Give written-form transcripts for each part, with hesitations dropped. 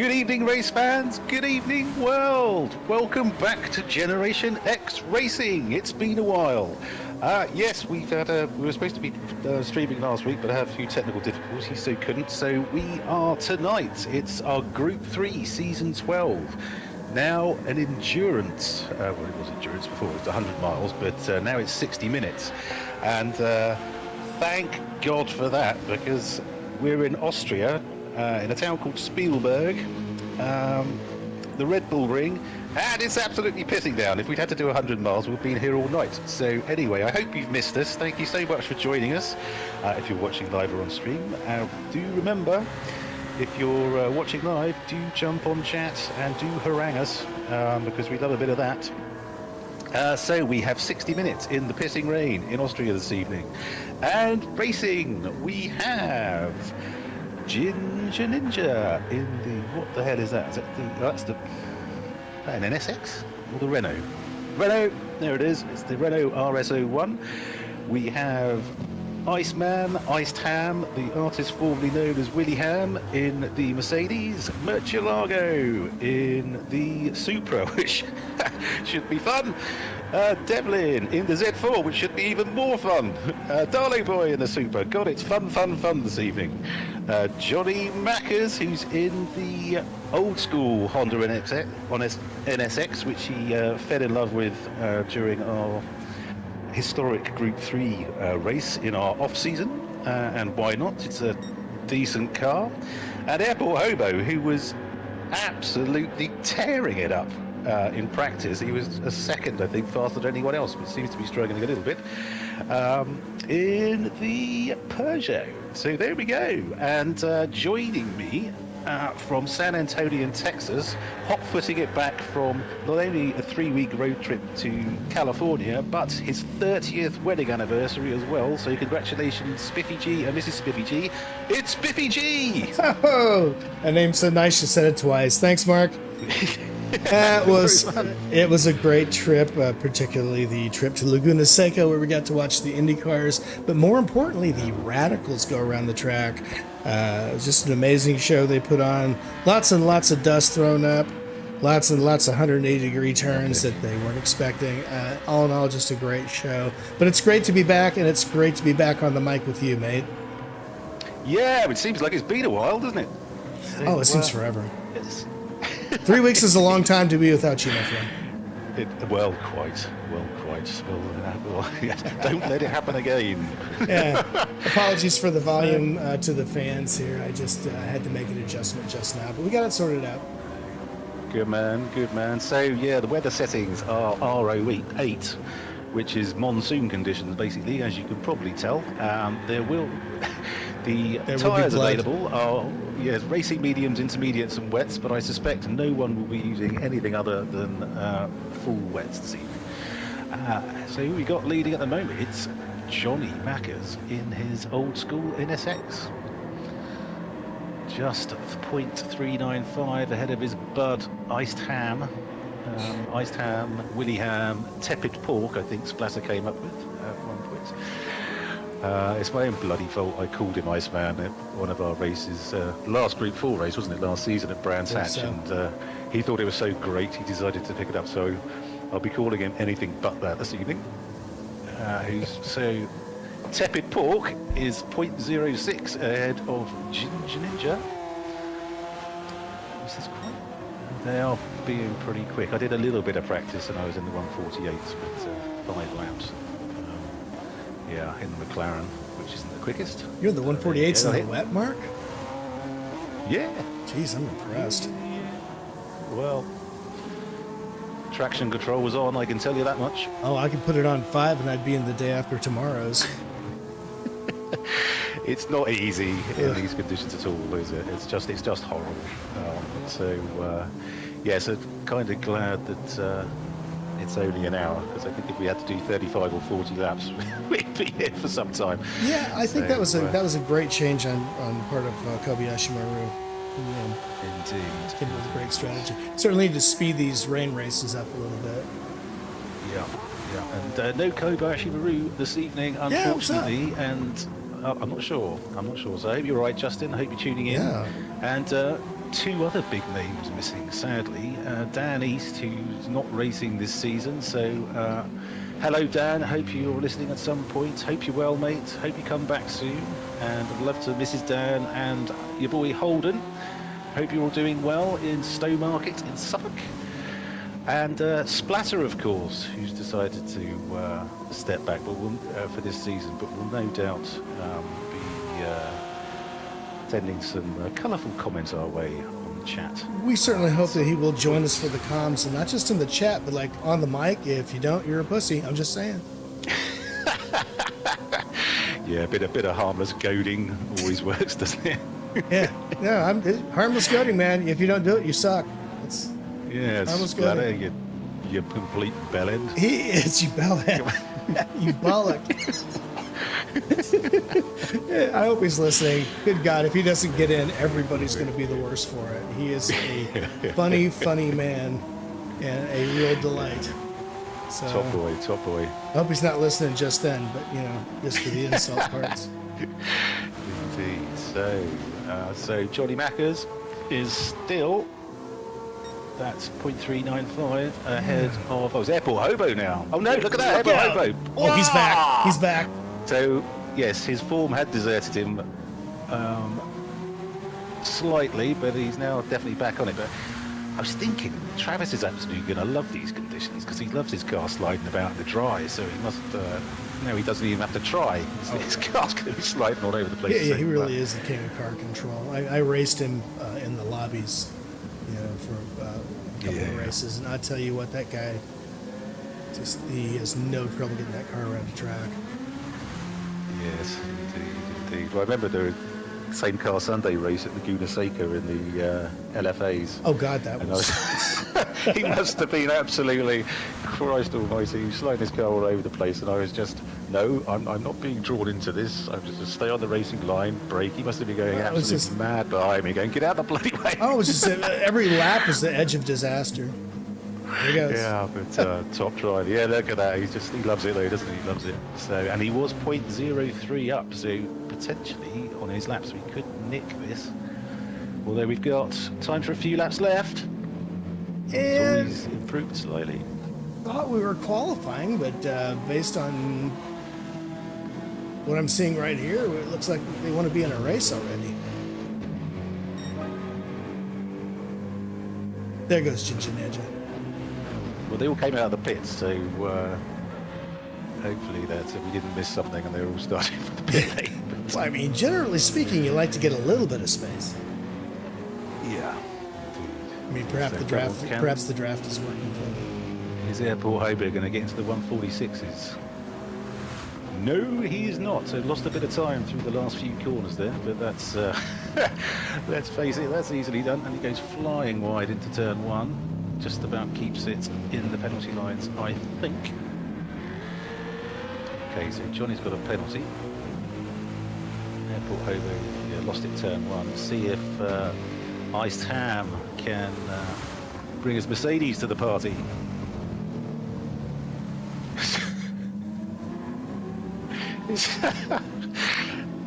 Good evening, race fans. Good evening, world. Welcome back to Generation X Racing. It's been a while. Yes, we were supposed to be streaming last week, but I had a few technical difficulties, so couldn't. So we are tonight. It's our Group 3 Season 12. Now an endurance. Well, it was endurance before. It was 100 miles, but now it's 60 minutes. And thank God for that, because we're in Austria. In a town called Spielberg, the Red Bull Ring, and it's absolutely pissing down. If we'd had to do 100 miles, we've been here all night. So anyway, I hope you've missed us. Thank you so much for joining us. If you're watching live or on stream, do remember, if you're watching live, do jump on chat and do harangue us, because we love a bit of that. So we have 60 minutes in the pissing rain in Austria this evening. And racing, we have Ginger Ninja in the, what the hell is that? Is that that's an NSX or the Renault? Renault, there it is. It's the Renault RS01. We have Iceman, Iced Ham, the artist formerly known as Willy Ham, in the Mercedes. Murcielago in the Supra, which should be fun. Devlin in the Z4, which should be even more fun. Darling Boy in the Super. God, it's fun this evening. Johnny Mackers, who's in the old school Honda NSX, which he fell in love with during our historic Group 3 race in our off-season. And why not? It's a decent car. And Airport Hobo, who was absolutely tearing it up in practice. He was a second, I think, faster than anyone else, but seems to be struggling a little bit in the Peugeot. So there we go. And joining me from San Antonio, Texas, hot-footing it back from not only a 3-week road trip to California, but his 30th wedding anniversary as well. So congratulations, Spiffy G and Mrs. Spiffy G. It's Spiffy G! Oh, that name's so nice you said it twice. Thanks, Mark. It was a great trip, particularly the trip to Laguna Seca, where we got to watch the Indy cars, but more importantly, the Radicals go around the track. It was just an amazing show they put on. Lots and lots of dust thrown up, lots and lots of 180-degree turns that they weren't expecting. All in all, just a great show. But it's great to be back, and it's great to be back on the mic with you, mate. Yeah, it seems like it's been a while, doesn't it? Oh, it seems forever. Yes. 3 weeks is a long time to be without you, my friend. Well, quite. Don't let it happen again. Yeah. Apologies for the volume to the fans here. I just had to make an adjustment just now, but we got it sorted out. Good man. So, yeah, the weather settings are RO8, which is monsoon conditions, basically, as you can probably tell. The tyres available are racing mediums, intermediates and wets, but I suspect no one will be using anything other than full wets this evening. So who we got leading at the moment? It's Johnny Mackers in his old school NSX. Just 0.395 ahead of his bud Iced Ham. Iced Ham, Willy Ham, Tepid Pork, I think Splatter came up with at one point. It's my own bloody fault. I called him Iceman at one of our races, last Group 4 race, wasn't it, last season at Brands Hatch, and he thought it was so great he decided to pick it up, so I'll be calling him anything but that this evening. So Tepid Pork is 0.06 ahead of Ginger Ninja. This is quite... They are being pretty quick. I did a little bit of practice and I was in the 148s with 5 laps. Yeah, in the McLaren, which isn't the quickest. You're the 148s in the wet, Mark? Yeah. Jeez, I'm impressed. Well, traction control was on, I can tell you that much. Oh, I could put it on 5 and I'd be in the day after tomorrow's. It's not easy in these conditions at all, is it? It's just horrible. So kind of glad that it's only an hour, because I think if we had to do 35 or 40 laps, we'd be here for some time. Yeah, I think that was a great change on the part of Kobayashi Maru. Indeed. Came up with a great strategy. Certainly need to speed these rain races up a little bit. Yeah. And no Kobayashi Maru this evening, unfortunately. I'm not sure. So I hope you're right, Justin. I hope you're tuning in. Yeah. And two other big names missing, sadly. Dan East, who's not racing this season. So, hello, Dan. Hope you're listening at some point. Hope you're well, mate. Hope you come back soon. And I'd love to Mrs. Dan and your boy Holden. Hope you're all doing well in Stowmarket in Suffolk. And Splatter, of course, who's decided to step back but will, for this season, but will no doubt be sending some colourful comments our way on the chat. We certainly hope that he will join us for the comms, and not just in the chat, but like on the mic. If you don't, you're a pussy. I'm just saying. Yeah, a bit of harmless goading always works, doesn't it? Yeah, I'm harmless goading, man. If you don't do it, you suck. It's yeah, Splatter, you complete bellend. He is, you bellend. You bollock. Yeah, I hope he's listening. Good God, if he doesn't get in, everybody's going to be the worse for it. He is a funny man and a real delight. So, Top boy. I hope he's not listening just then, but, just for the insult parts. Indeed. So Johnny Mackers is still, that's 0.395 ahead of, it's Airport Hobo now. Oh no, look at that, Airport Hobo. Oh, he's back. He's back. So, yes, his form had deserted him slightly, but he's now definitely back on it. But I was thinking, Travis is absolutely going to love these conditions because he loves his car sliding about in the dry, so he must, he doesn't even have to try. His car's going to be sliding all over the place. Yeah, he really is the king of car control. I raced him in the lobbies, for a couple of races, and I tell you what, that guy, he has no trouble getting that car around the track. Yes, indeed. Well, I remember the same car Sunday race at Laguna Seca in the LFAs. Oh God, that was... he must have been absolutely, Christ almighty, he was sliding his car all over the place, and I was just, no, I'm not being drawn into this. I'm just stay on the racing line, brake. He must have been going absolutely mad behind me, going, get out the bloody way. Oh, it was just every lap was the edge of disaster. There he goes. Yeah, but top driver. Yeah, look at that. He loves it though, doesn't he? He loves it. So, and he was 0.03 up, so potentially on his laps we could nick this. Although we've got time for a few laps left. And he's improved slightly. Thought we were qualifying, but based on what I'm seeing right here, it looks like they want to be in a race already. There goes Chinchineja. Well, they all came out of the pits, so hopefully that we didn't miss something and they're all starting from the pit lane. Well, I mean, generally speaking, you like to get a little bit of space. Yeah. I mean, perhaps the draft is working for them. Is Airport Hobo going to get into the 146s? No, he is not. So lost a bit of time through the last few corners there, but that's let's face it, that's easily done. And he goes flying wide into turn one. Just about keeps it in the penalty lines, I think. Okay, so Johnny's got a penalty. Airport Hobo lost it turn one. See if Iced Ham can bring his Mercedes to the party.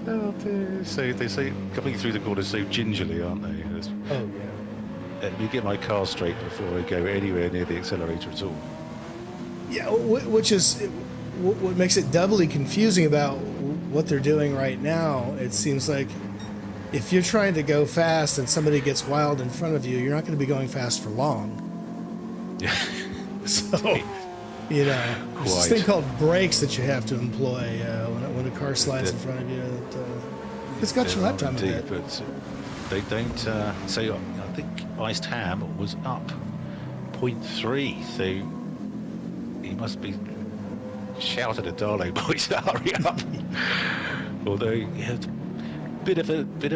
Oh dear. So they say coming through the corner so gingerly, aren't they? Oh yeah. Let me get my car straight before I go anywhere near the accelerator at all. Yeah, which is what makes it doubly confusing about what they're doing right now. It seems like if you're trying to go fast and somebody gets wild in front of you, you're not going to be going fast for long. Yeah. So, there's this thing called brakes that you have to employ when a car slides in front of you. It's got your lap time a bit. But they don't. So I think Iced Ham was up 0.3, so he must be shouted at Darlow boys to hurry up. Although he had bit of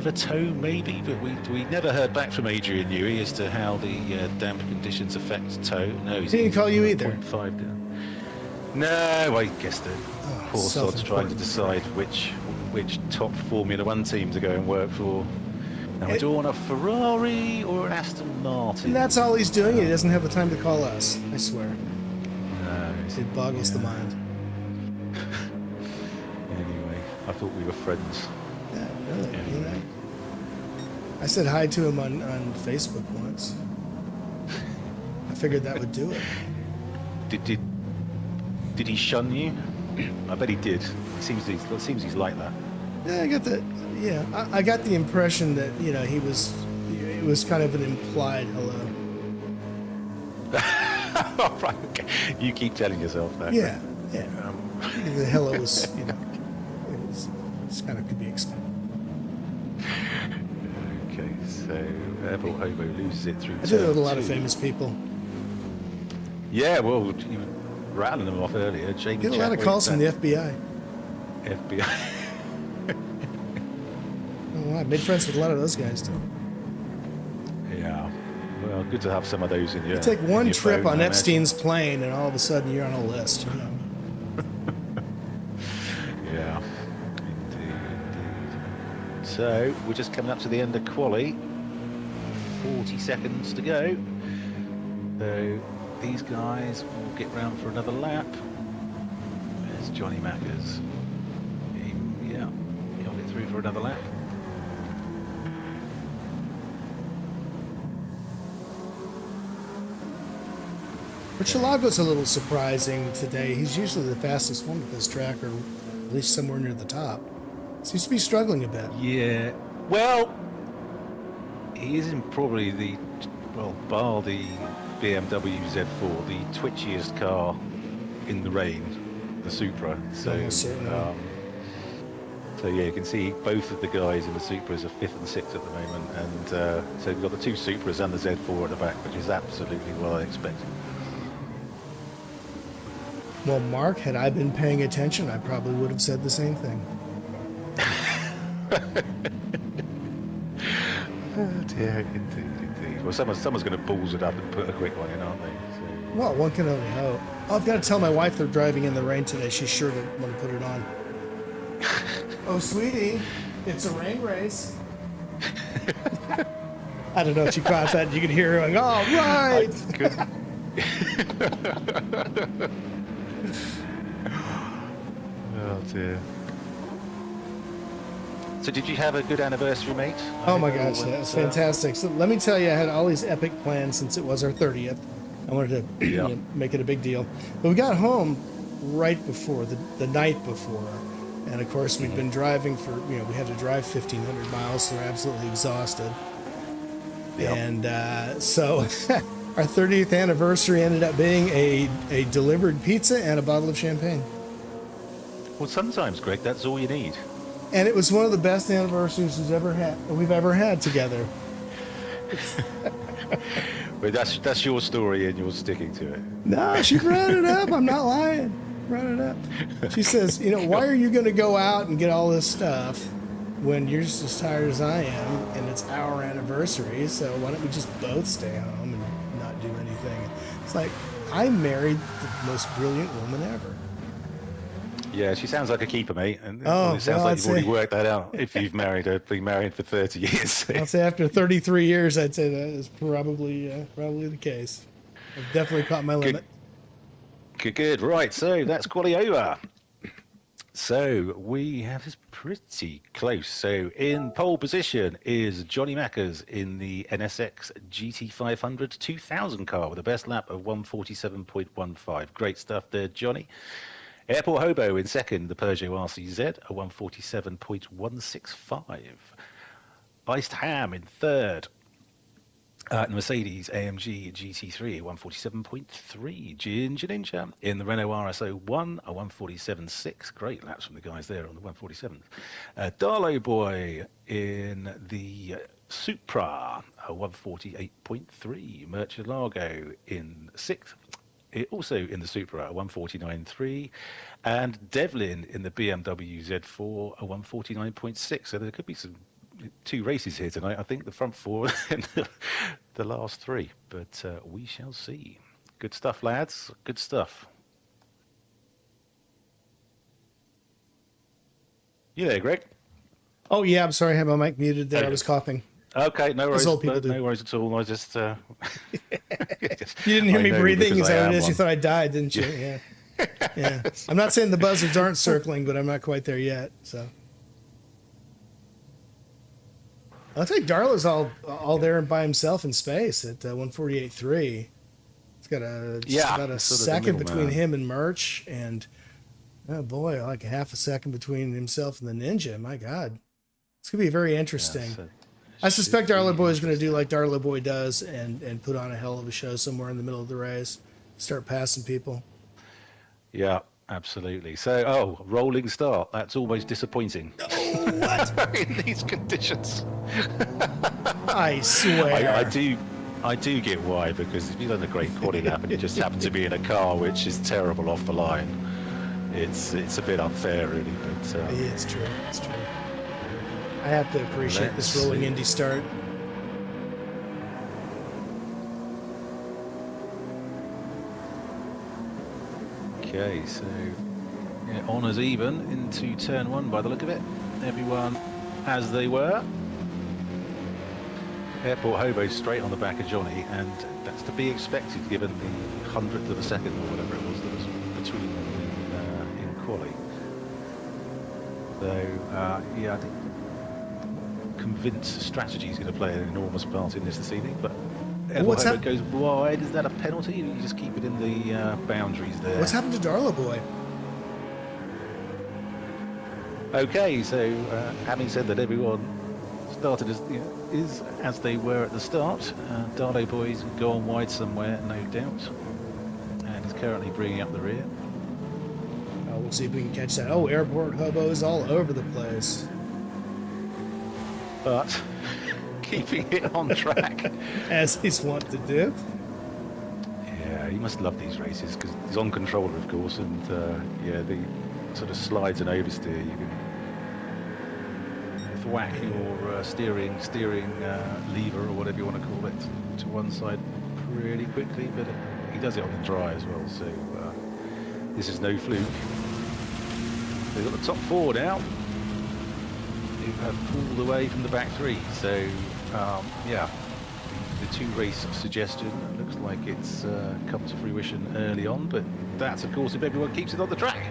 a tow maybe, but we never heard back from Adrian Newey as to how the damp conditions affect tow. No, he didn't call you either. 0.5 down. No, I guess the poor sod's trying to decide which top Formula One team to go and work for. Now, do you want a Ferrari or an Aston Martin? And that's all he's doing. He doesn't have the time to call us, I swear. No. It boggles the mind. Anyway, I thought we were friends. Yeah, really, anyway. I said hi to him on Facebook once. I figured that would do it. Did he shun you? I bet he did. It seems he's like that. Yeah, I got the impression that it was kind of an implied hello. Oh, right, okay. You keep telling yourself that. Yeah. The hello was it's kind of could be expected. Okay, so Airport Hobo loses it through. I did it with a lot of famous people. Yeah, well, you were rattling them off earlier. Jamie Get a lot of calls from the FBI. FBI. Oh, I made friends with a lot of those guys too. Yeah. Well, good to have some of those in your. You take one trip phone, on Epstein's plane, and all of a sudden you're on a list. Yeah. Indeed. So we're just coming up to the end of quali. 40 seconds to go. So these guys will get round for another lap. There's Johnny Mackers. Yeah, he'll get through for another lap. Richelago's a little surprising today. He's usually the fastest one at this track, or at least somewhere near the top. Seems to be struggling a bit. Yeah. Well, he isn't probably bar the BMW Z4, the twitchiest car in the rain, the Supra. So, so yeah, you can see both of the guys in the Supras are 5th and 6th at the moment, and so we've got the two Supras and the Z4 at the back, which is absolutely what I expected. Well, Mark, had I been paying attention, I probably would have said the same thing. Oh dear, indeed. Well, someone's going to balls it up and put a quick one in, aren't they? So. Well, one can only hope. Oh, I've got to tell my wife they're driving in the rain today. She's sure to want to put it on. Oh, sweetie, it's a rain race. I don't know if she caught that. You can hear her going, "Oh, right." Oh dear. So did you have a good anniversary, mate? Oh my gosh, that was fantastic. So let me tell you, I had all these epic plans since it was our 30th. I wanted to make it a big deal. But we got home right before, the night before. And of course, we'd been driving for, we had to drive 1,500 miles, so we're absolutely exhausted. Yep. And so our 30th anniversary ended up being a delivered pizza and a bottle of champagne. Well, sometimes, Greg, that's all you need. And it was one of the best anniversaries we've ever had together. But that's your story, and you're sticking to it. No, she brought it up. I'm not lying. Brought it up. She says, why are you going to go out and get all this stuff when you're just as tired as I am, and it's our anniversary? So why don't we just both stay home and not do anything? It's like, I married the most brilliant woman ever. Yeah, she sounds like a keeper, mate. And it sounds like you've already worked that out. If you've been married for 30 years. I'll say after 33 years, I'd say that is probably the case. I've definitely caught my limit. Good. Right, so that's quali over. So we have this pretty close. So in pole position is Johnny Mackers in the NSX GT500 2000 car with a best lap of 147.15. Great stuff there, Johnny. Airport Hobo in second, the Peugeot RCZ, a 147.165. Iced Ham in third, the Mercedes AMG GT3, 147.3. Ginger Ninja in the Renault RS01, a 147.6. Great laps from the guys there on the 147th. Darlow Boy in the Supra, a 148.3. Murcielago in sixth. Also in the Supra, a 149.3, and Devlin in the BMW Z4, a 149.6. So there could be two races here tonight. I think the front four and the last three, but we shall see. Good stuff, lads. Good stuff. You there, Greg? Oh yeah, I'm sorry, I had my mic muted there. I was coughing. Okay, no worries. Old people do. No worries at all. I just you didn't hear me breathing. Is that what it is? You thought I died, didn't you? Yeah. Yeah. I'm not saying the buzzards aren't circling, but I'm not quite there yet. So. Looks like Darla's all there by himself in space at 148.3. It's got just about a sort of the second middle between man. him and Murch, and oh boy, like a half a second between himself and the Ninja. My God, it's gonna be very interesting. So I suspect should Darla be Boy is going to do interesting. like Darla Boy does and put on a hell of a show somewhere in the middle of the race, start passing people. Yeah, absolutely. So, oh, rolling start. That's always disappointing Oh, what? in these conditions. I swear. I do get why, because if you've done a great quality lap and you just happen to be in a car which is terrible off the line, it's a bit unfair, really. But It's true. It's true. I have to appreciate this Let's rolling see. Indy start. okay, so yeah, honours even into turn one by the look of it. Everyone as they were. Airport Hobo straight on the back of Johnny, and that's to be expected given the 100th of a second or whatever it was that was between them in quali. So yeah, I think convinced strategy is going to play an enormous part in this evening, but What's Airport Hobo hap- goes wide. Is that a penalty? You just keep it in the boundaries there. What's happened to Darla Boy? Okay, so having said that, everyone started as is as they were at the start. Darlo Boy's gone wide somewhere, no doubt, and is currently bringing up the rear. We'll see if we can catch that. Oh, Airport Hobo is all over the place. But keeping it on track. As he's wont to do. Yeah, he must love these races because he's on controller, of course, and yeah, the sort of slides and oversteer. You can thwack your steering lever or whatever you want to call it to one side pretty quickly, but he does it on the dry as well. So this is no fluke. They've got the top four now, who have pulled away from the back three. So yeah, the two race suggestion looks like it's come to fruition early on, but that's of course if everyone keeps it on the track.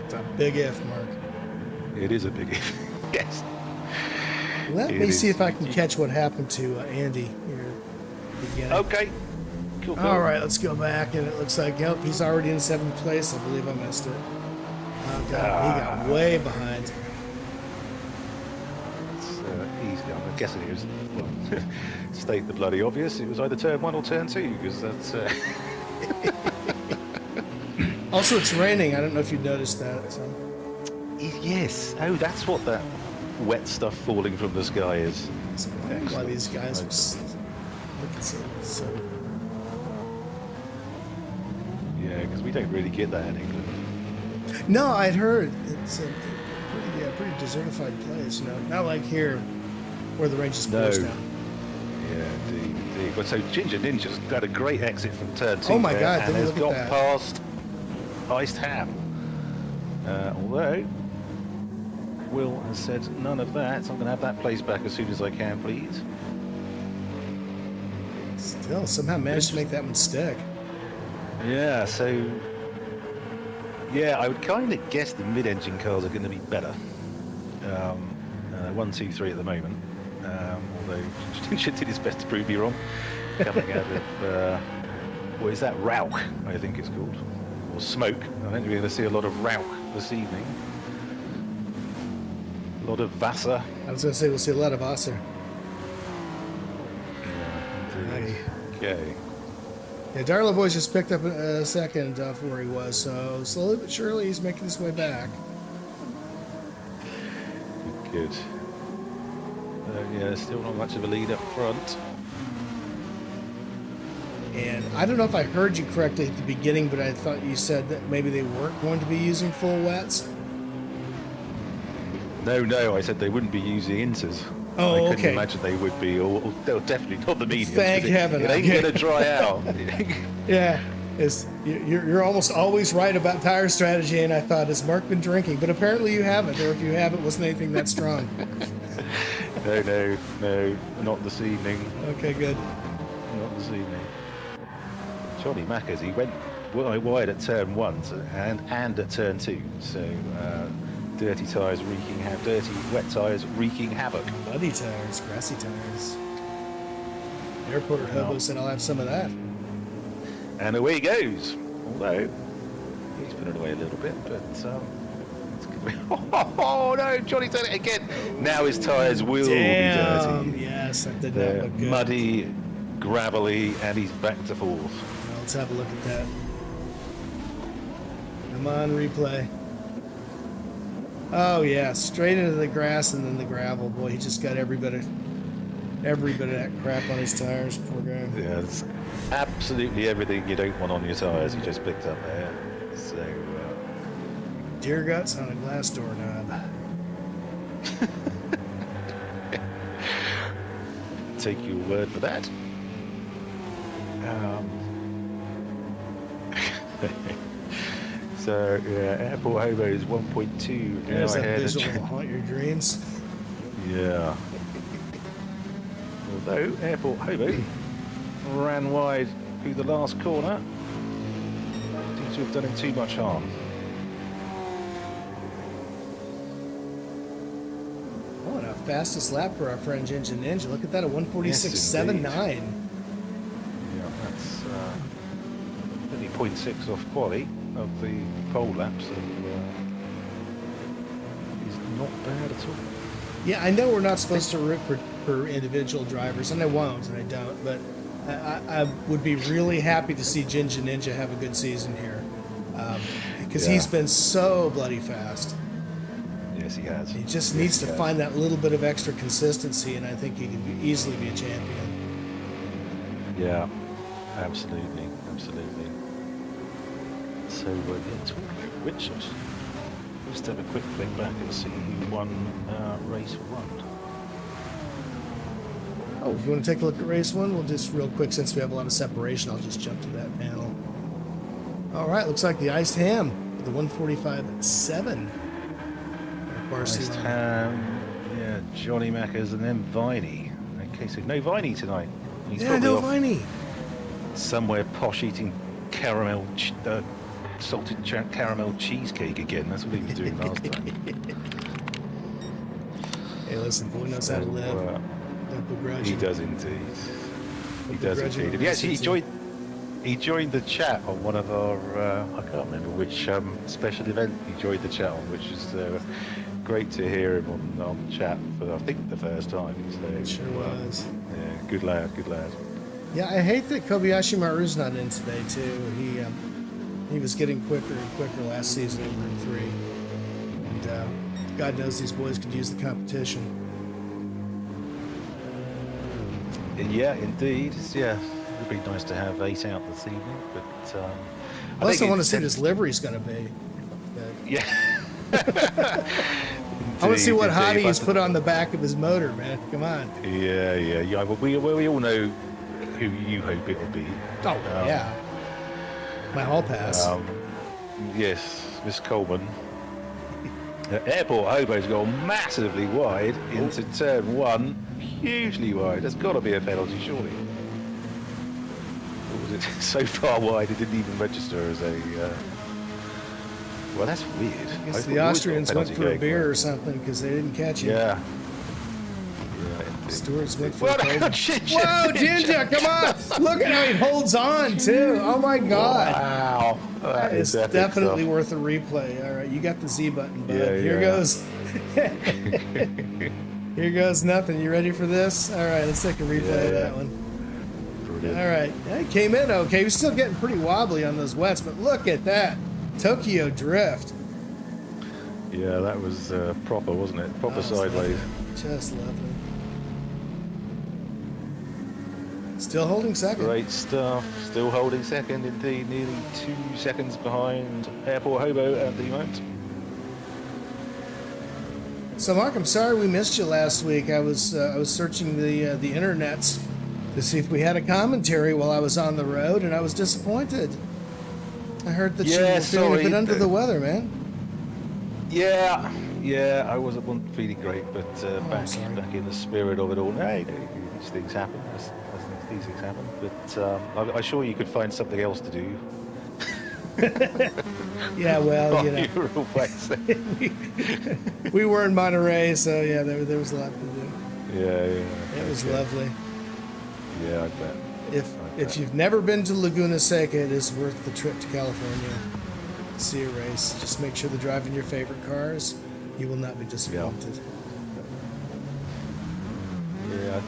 It's a big if, Mark. It is a big if. Yes. Let It me see is. if I can catch what happened to Andy here at the beginning. Okay. Cool. All right, let's go back, and it looks like, yep, he's already in 7th place. I believe I missed it. Oh, God, he got way behind. It's easy. I'm guessing it was, well, state the bloody obvious. It was either turn one or turn two, because that's... Also, it's raining. I don't know if you noticed that. So. Yes. Oh, that's what that wet stuff falling from the sky is. So why these guys are looking so... Yeah, because we don't really get that in England. No, I'd heard it's a pretty desertified place. Not like here, where the range is closed down. Yeah, indeed. But so Ginger Ninja's got a great exit from turn two. Oh my there, God! and Didn't has look got at that. past Iced Ham. Although Will has said none of that, so I'm going to have that place back as soon as I can, please. Still, somehow managed to make that one stick. Yeah, so yeah, I would kind of guess the mid-engine cars are going to be better. 1, 2, 3 at the moment. Although Ginger did his best to prove me wrong. Coming out of what is that, Rauch, I think it's called, or smoke. I think we're going to see a lot of Rauch this evening. A lot of Wasser. I was going to say we'll see a lot of Wasser. Yeah, indeed. Okay. Yeah, Darla Boy's just picked up a second off where he was, so slowly but surely he's making his way back. Good. Yeah, still not much of a lead up front. And I don't know if I heard you correctly at the beginning, but I thought you said that maybe they weren't going to be using full wets. No, I said they wouldn't be using inters. Oh, I couldn't okay. imagine they would be, or they'll definitely not the mediums. Thank 'cause heaven. It ain't going to dry out. Yeah, you're almost always right about tire strategy, and I thought, has Mark been drinking? But apparently you haven't, or if you have, it wasn't anything that strong. No, not this evening. Okay, good. Not this evening. Johnny Mackers, he went wide at turn 1 and at turn 2, so dirty wet tyres wreaking havoc. Muddy tires, grassy tires. Airport hobo said I'll have some of that. And away he goes. Although he's put it away a little bit, but it's gonna be... Oh no, Johnny's done it again. Now his tyres will be dirty. Yes, that did They're not look good. muddy, gravelly, and he's back to fourth. Well, let's have a look at that. Come on, replay. Oh yeah, straight into the grass and then the gravel. Boy, he just got every bit of that crap on his tires. Poor guy. Yeah, it's absolutely everything you don't want on your tyres he just picked up there. So, Deer guts on a glass doorknob. take your word for that. So, yeah, Airport Hobo is 1.2 now There's that ahead. visual will haunt your dreams. Yeah. Although Airport Hobo ran wide through the last corner, seems to have done him too much harm. Oh, and our fastest lap for our friend Ginger Ninja. Look at that, a 146.79. Yeah, that's only 0.6 off quali of the pole lap, so he's not bad at all. Yeah, I know we're not supposed to root for individual drivers, and I won't, and I don't, but I would be really happy to see Ginger Ninja have a good season here, because he's been so bloody fast. Yes, he has. He just needs to find that little bit of extra consistency, and I think he can easily be a champion. Yeah, absolutely, absolutely. So let's talk about Richard. Let's have a quick flick back and see who won race 1. Oh, if you want to take a look at race 1, we'll just real quick, since we have a lot of separation, I'll just jump to that panel. All right, looks like the iced ham, the 145.7. Iced ham, yeah, Johnny Mackers, and then Viney. Okay, so no Viney tonight. He's Yeah, probably no off Viney. somewhere posh eating caramel, salted caramel cheesecake again. That's what he was doing last time. Hey, listen, boy knows how to live. Don't begrudge He him. does indeed. He Don't does begrudge him indeed. or Yes, he resent joined the chat on one of our, I can't remember which special event he joined the chat on, which is great to hear him on chat for, I think, the first time. So, It sure was. Yeah, good lad, good lad. Yeah, I hate that Kobayashi Maru's not in today, too. He was getting quicker and quicker last season in Group 3. And God knows these boys could use the competition. Yeah, indeed. Yeah, it would be nice to have Ace out this evening, but Plus, I want to see what his livery's going to be. Yeah. I want to see what Indeed, hottie he's put on the back of his motor, man. Come on. Yeah. Well, we all know who you hope it'll be. Oh, yeah. My hall pass. Yes, Miss Coleman. Airport Hobo's gone massively wide into turn 1. Hugely wide. There's got to be a penalty, surely. Or was it so far wide it didn't even register as a... Well, that's weird. I guess the Austrians went for a beer or something because they didn't catch him. Yeah. Stewards went for a Whoa, cold. Ginger! Whoa, Ginger, come on! Look at how he holds on, too. Oh, my God. Wow. That is epic definitely stuff. worth a replay. All right, you got the Z button, bud. Yeah, Here yeah. goes. Here goes nothing. You ready for this? All right, let's take a replay of that one. Brilliant. All right, yeah, he came in okay. He was still getting pretty wobbly on those wets, but look at that. Tokyo Drift. Yeah, that was proper, wasn't it? Proper That was sideways. lovely. Just lovely. Still holding second. Great stuff. Still holding second, indeed. Nearly 2 seconds behind Airport Hobo at the moment. So, Mark, I'm sorry we missed you last week. I was searching the internets to see if we had a commentary while I was on the road, and I was disappointed. I heard that you were feeling a bit under the weather, man. Yeah, I wasn't feeling great, but back in the spirit of it all. No, these things happen. These things happen. But I'm sure you could find something else to do. Yeah, well, Oh, you know, you were always there. we were in Monterey, so yeah, there was a lot to do. Yeah. It was Okay. lovely. Yeah, I bet. If you've never been to Laguna Seca, it is worth the trip to California to see a race. Just make sure to drive in your favorite cars. You will not be disappointed. Yeah, I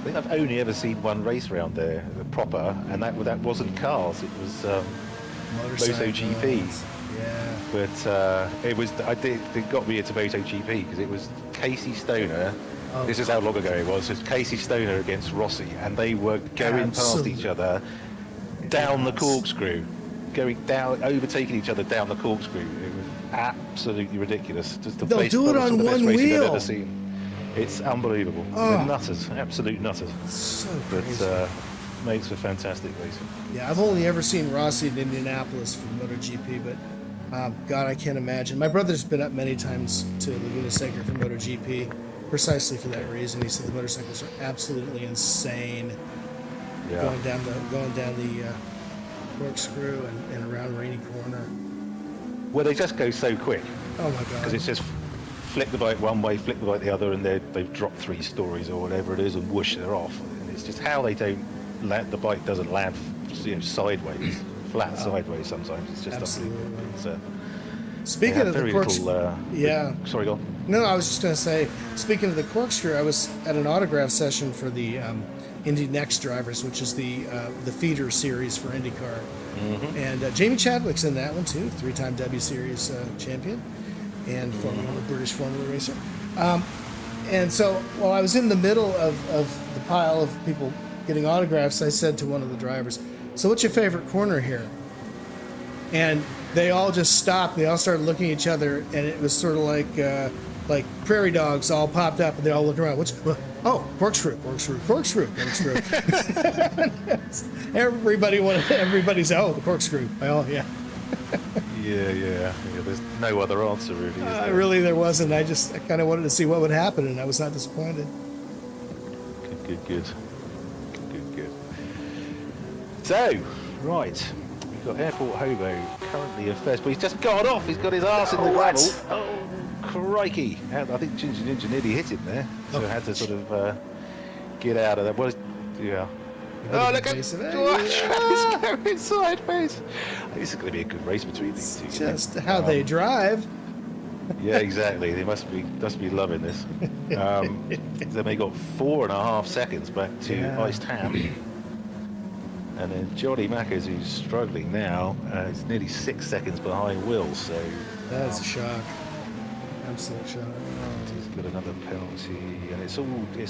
think I've only ever seen one race round there, proper, and that wasn't cars. It was MotoGP. Yeah. But it got me into MotoGP because it was Casey Stoner. Oh, This is how long ago it was. It was Casey Stoner against Rossi, and they were going past each other down the corkscrew, going down, overtaking each other down the corkscrew. It was absolutely ridiculous. Just the They'll do it on one racing I've wheel. ever seen. It's unbelievable. Oh. They're nutters, absolute nutters. So But crazy. makes for fantastic racing. Yeah, I've only ever seen Rossi in Indianapolis for MotoGP, but God, I can't imagine. My brother's been up many times to Laguna Seca for MotoGP, precisely for that reason. He said the motorcycles are absolutely insane. Yeah. Going down the corkscrew and around Rainy Corner. Well, they just go so quick Oh my God! because it's just flick the bike one way, flick the bike the other, and they've dropped 3 stories or whatever it is, and whoosh, they're off. And it's just how they don't land. The bike doesn't land, sideways, flat sideways. Sometimes it's just Absolutely. unbelievable. Speaking of the very corkscrew, little. yeah. Sorry, go on. No, I was just going to say, speaking of the corkscrew, I was at an autograph session for the Indy Next drivers, which is the feeder series for IndyCar. Mm-hmm. And Jamie Chadwick's in that one too, 3-time W Series champion and British Formula racer. And so while I was in the middle of the pile of people getting autographs, I said to one of the drivers, "So what's your favorite corner here?" And they all just stopped. They all started looking at each other, and it was sort of like prairie dogs all popped up, and they all looked around. Corkscrew. Everybody's the corkscrew. Well, yeah. Yeah. There's no other answer really. Is there? Really, there wasn't. I kind of wanted to see what would happen, and I was not disappointed. Good. So, right. We've got Airport Hobo currently in first, but he's just gone off. He's got his arse in the gravel. Oh, crikey. I think Ginger Ninja nearly hit him there. So I had to sort of get out of there. Yeah. Oh, look at Travis going sideways. This is going to be a good race between these two. Just how they drive. Yeah, exactly. They must be loving this. Then they got 4.5 seconds back to Iced Ham. And then Johnny Mackers, who's struggling now, is nearly 6 seconds behind Will. So that's a shock. Absolute shock. He's got another penalty, and it's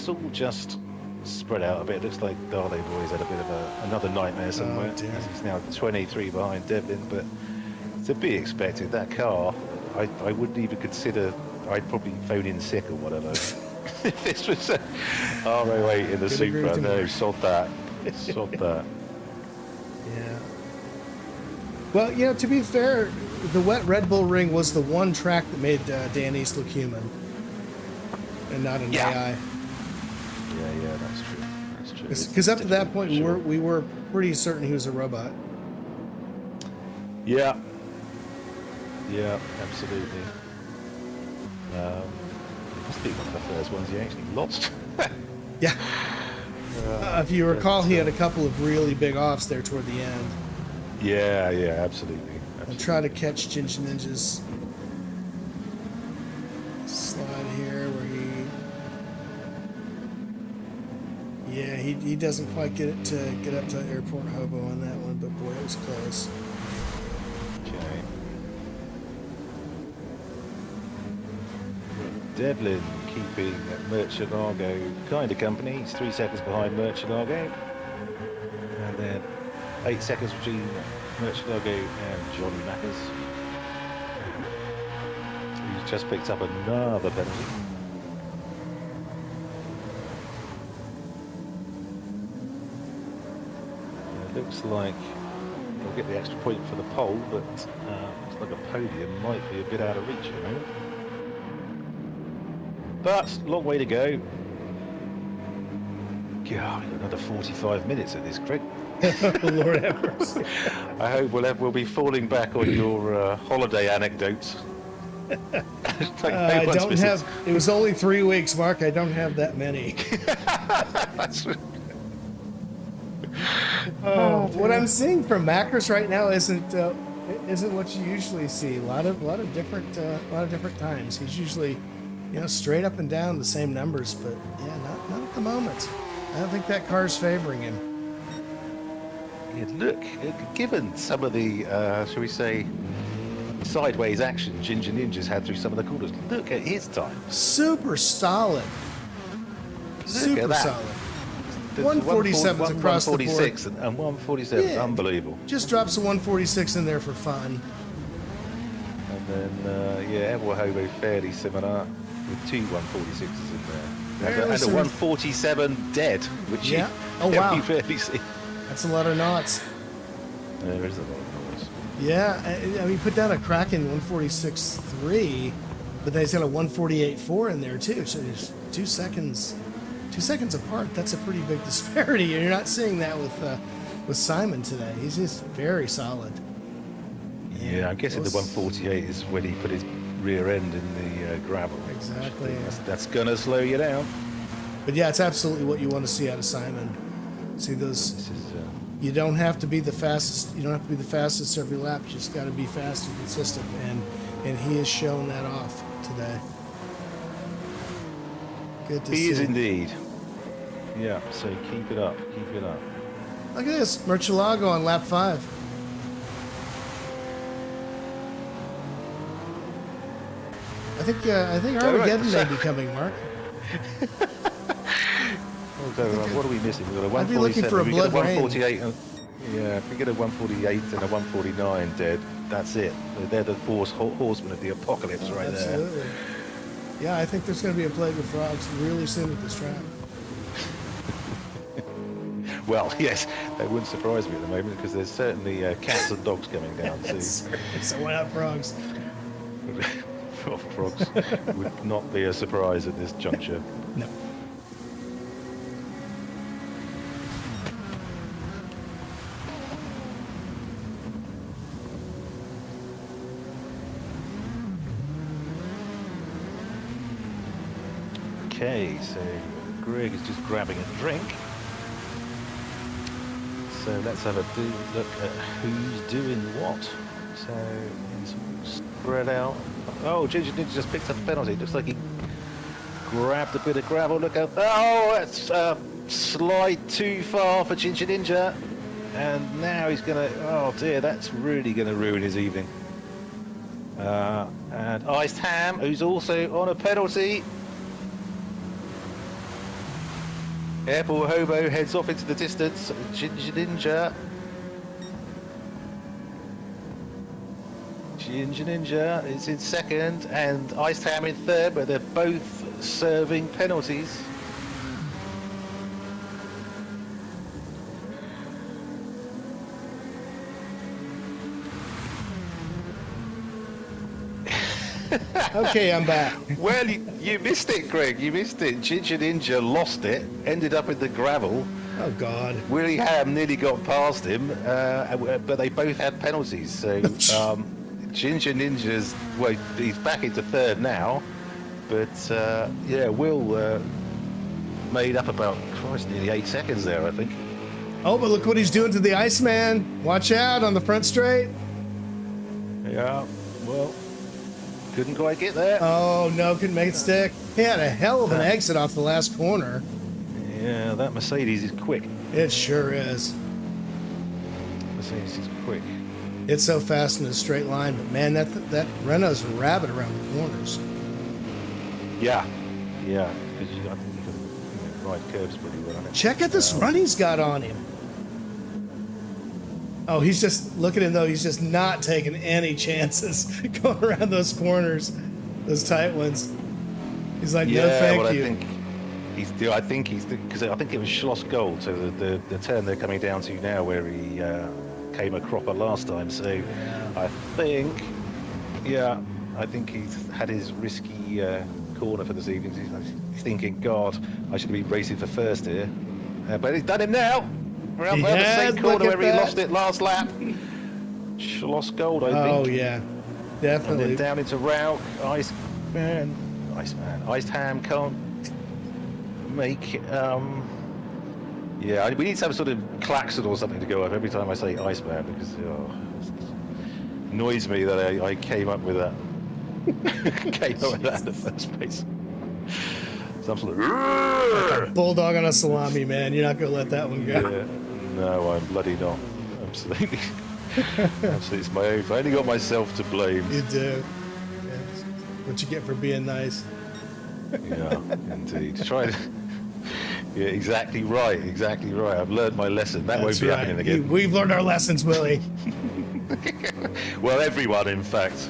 all just spread out a bit. It looks like Darley Boys had a bit of another nightmare somewhere. Oh, He's now 23 behind Devlin, but to be expected. That car, I wouldn't even consider. I'd probably phone in sick or whatever. If this was a RO8 in the Supra, no, sod that. Yeah. Well, to be fair, the wet Red Bull Ring was the one track that made Dan East look human, and not an AI. Yeah, that's true. Because up to that point, we were pretty certain he was a robot. Yeah, absolutely. Must be one of the first ones he actually lost. Yeah. If you recall, he had a couple of really big offs there toward the end. Yeah, absolutely. I'm trying to catch Ginger Ninja's slide here where he doesn't quite get it to get up to Airport Hobo on that one, but boy, it was close. Okay. Devlin keeping Murcielago kind of company. He's 3 seconds behind Murcielago. And then 8 seconds between Murcielago and Johnny Mackers, who's just picked up another penalty. It looks like they'll get the extra point for the pole, but looks like a podium might be a bit out of reach at the moment. But long way to go. God, we've got another 45 minutes of this, Craig. Lord have mercy. I hope we'll be falling back on your holiday anecdotes. I don't have. It was only 3 weeks, Mark. I don't have that many. That's What I'm seeing from Macros right now isn't what you usually see. A lot of different times. He's usually, straight up and down the same numbers, but yeah, not at the moment. I don't think that car's favoring him. Yeah, look, given some of the, shall we say, sideways action Ginger Ninja's had through some of the corners, look at his time. Super solid. Look at that. Solid. 147's across the board. 146 and 147 is unbelievable. Just drops a 146 in there for fun. And then, Everett Hobo fairly similar with 2 146s in there. And a 147 dead, which you rarely see. That's a lot of knots. There is a lot of knots. Yeah, I mean, put down a cracking 146.3, but then he's got a 148.4 in there too. So there's 2 seconds apart. That's a pretty big disparity, and you're not seeing that with Simon today. He's just very solid. Yeah, I'm guessing the 148 is when he put his rear end in the gravel. Exactly. That's gonna slow you down. But yeah, it's absolutely what you want to see out of Simon. See those. You don't have to be the fastest. You don't have to be the fastest every lap. You just got to be fast and consistent, and he has shown that off today. Good to see. He is indeed. Yeah. So keep it up. Keep it up. Look at this, Murcielago on lap 5. I think Armageddon may be coming, Mark. What are we missing? We've got a I'd be looking 147. for a We blood get a rain. 148. If we get a 148 and a 149 dead, that's it. They're the horsemen of the apocalypse right Absolutely. there. Yeah, I think there's going to be a plague of frogs really soon at this track. Well, yes, that wouldn't surprise me at the moment because there's certainly cats and dogs coming down too. So why not frogs? Frogs would not be a surprise at this juncture. No. Okay, so Greg is just grabbing a drink. So let's have a look at who's doing what. So he's spread out. Oh, Ginger Ninja just picked up a penalty. Looks like he grabbed a bit of gravel. Look out. Oh, that's a slide too far for Ginger Ninja. And now he's going to... Oh, dear, that's really going to ruin his evening. And Iced Ham, who's also on a penalty. Airport Hobo heads off into the distance. Ginger Ninja. Ginger Ninja is in second and Iced Ham in third, but they're both serving penalties. Okay, I'm back. Well, you missed it, Greg. You missed it. Ginger Ninja lost it, ended up in the gravel. Oh, God. Willie Ham nearly got past him, but they both had penalties. So Ginger Ninja's, well, he's back into third now. But, Will made up about, nearly 8 seconds there, I think. Oh, but look what he's doing to the Iceman. Watch out on the front straight. Yeah, well... Couldn't quite get there. Oh, no, couldn't make it stick. He had a hell of an exit off the last corner. Yeah, that Mercedes is quick. It sure is. Mercedes is quick. It's so fast in a straight line, but man, that Renault's a rabbit around the corners. Yeah, because I think you can ride curves pretty well. Check out this run he's got on him. Oh, he's just, look at him though, he's just not taking any chances going around those corners, those tight ones. He's like, no thank you. I think because I think it was Schloss Gold, so the turn they're coming down to now where he came a cropper last time. So I think he's had his risky corner for this evening. He's thinking, God, I should be racing for first here. But he's done him now. Around He there, the has, same look corner at where he that. lost it last lap. Lost gold, I Oh think. yeah, And definitely. then down into Rauch. Iceman. Iced Ham can't make. Yeah, we need some sort of klaxon or something to go up every time I say Iceman because it annoys me that I came up with that. Came up with that in the first place. Some sort of Bulldog on a salami, man. You're not gonna let that one go. yeah. No, I'm bloody not. Absolutely. Absolutely, it's my own. I only got myself to blame. You do. Yeah. What you get for being nice. Yeah, indeed. Try. Yeah, exactly right. Exactly right. I've learned my lesson. That won't be happening again. We've learned our lessons, Willie. Well, everyone, in fact.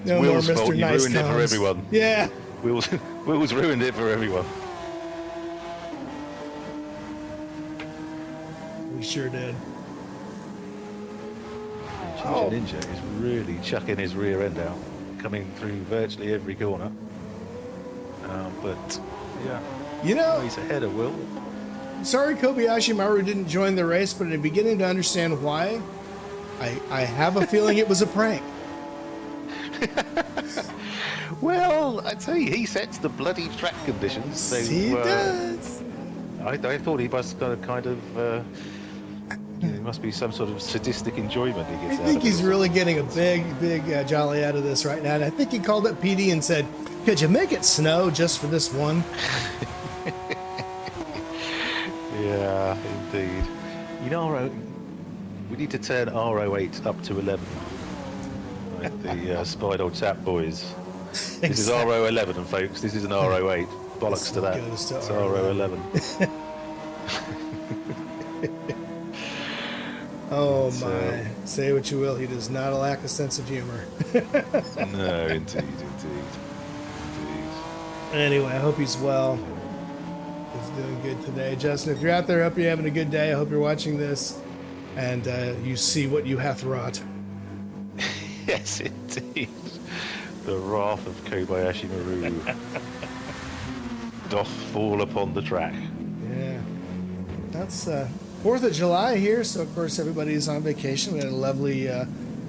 No Will's more fault. Mr. You Nice ruined it for Toms. everyone. Yeah. Will's ruined it for everyone. We sure did. Ninja is really chucking his rear end out, coming through virtually every corner. But yeah, You know, he's ahead of Will. sorry Kobayashi Maru didn't join the race, but I'm beginning to understand why. I have a feeling it was a prank. Well, I tell you, he sets the bloody track conditions. So, He does. I thought he must kind of. There must be some sort of sadistic enjoyment he I gets out think of he's it. really getting a big jolly out of this right now. And I think he called up PD and said, could you make it snow just for this one? Yeah, indeed. You know, we need to turn R08 up to 11. Like the Spied Old Tap boys. This is R011, folks. This is an R08. Bollocks to that. Goes to It's R011. R011. Oh my. Say what you will, he does not lack a sense of humor. No, indeed. Anyway, I hope he's well. He's doing good today. Justin, if you're out there, I hope you're having a good day. I hope you're watching this and you see what you hath wrought. Yes, indeed. The wrath of Kobayashi Maru doth fall upon the track. Yeah. That's 4th of July here, so of course everybody's on vacation. We had a lovely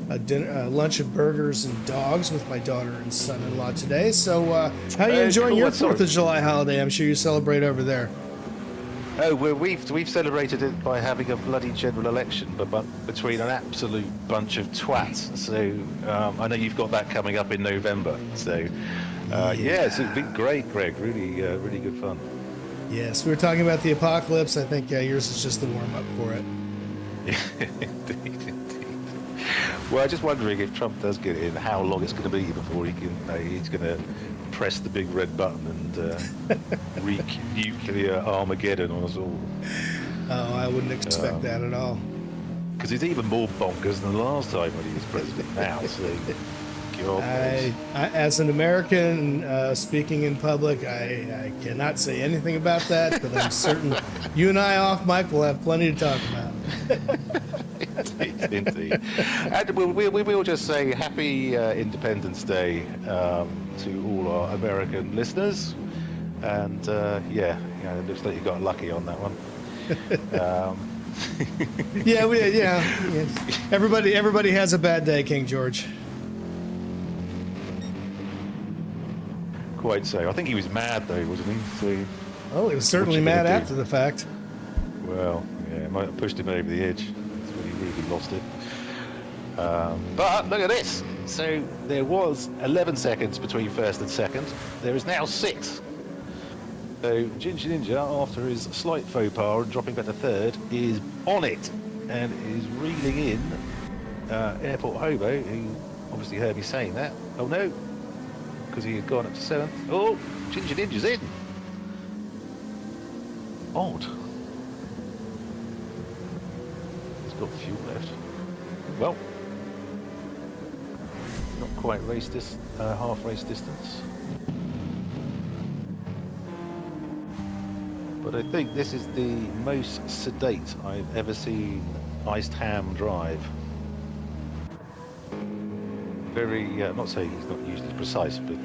lunch of burgers and dogs with my daughter and son-in-law today. So how are you enjoying cool. your 4th of July holiday? I'm sure you celebrate over there. Oh, well, we've celebrated it by having a bloody general election, but between an absolute bunch of twats. So I know you've got that coming up in November. So yeah, it's been great, Greg. Really, really good fun. Yes, we were talking about the apocalypse. I think yours is just the warm-up for it. Indeed. Well, I'm just wondering if Trump does get in, how long it's going to be before he's going to press the big red button and wreak nuclear Armageddon on us all. Oh, I wouldn't expect that at all. Because he's even more bonkers than the last time when he was president now. So, God I, as an American speaking in public, I cannot say anything about that, but I'm certain you and I off mic will have plenty to talk about. Indeed. And we will just say happy Independence Day to all our American listeners. And yeah, it looks like you got lucky on that one. Yeah. Everybody has a bad day, King George. Quite so. I think he was mad though, wasn't he? So, Oh, he was certainly mad after the fact. well, yeah, it might have pushed him over the edge. That's when he really lost it. But look at this. So there was 11 seconds between first and second. There is now 6. So Ginger Ninja, after his slight faux pas and dropping back to third, is on it and is reeling in Airport Hobo, who obviously heard me saying that. Oh no, because he had gone up to 7th. Oh, Ginger Ninja's in. Odd. He's got fuel left. Well, not quite half race distance. But I think this is the most sedate I've ever seen Iced Ham drive. Very, not saying he's not usually precise, but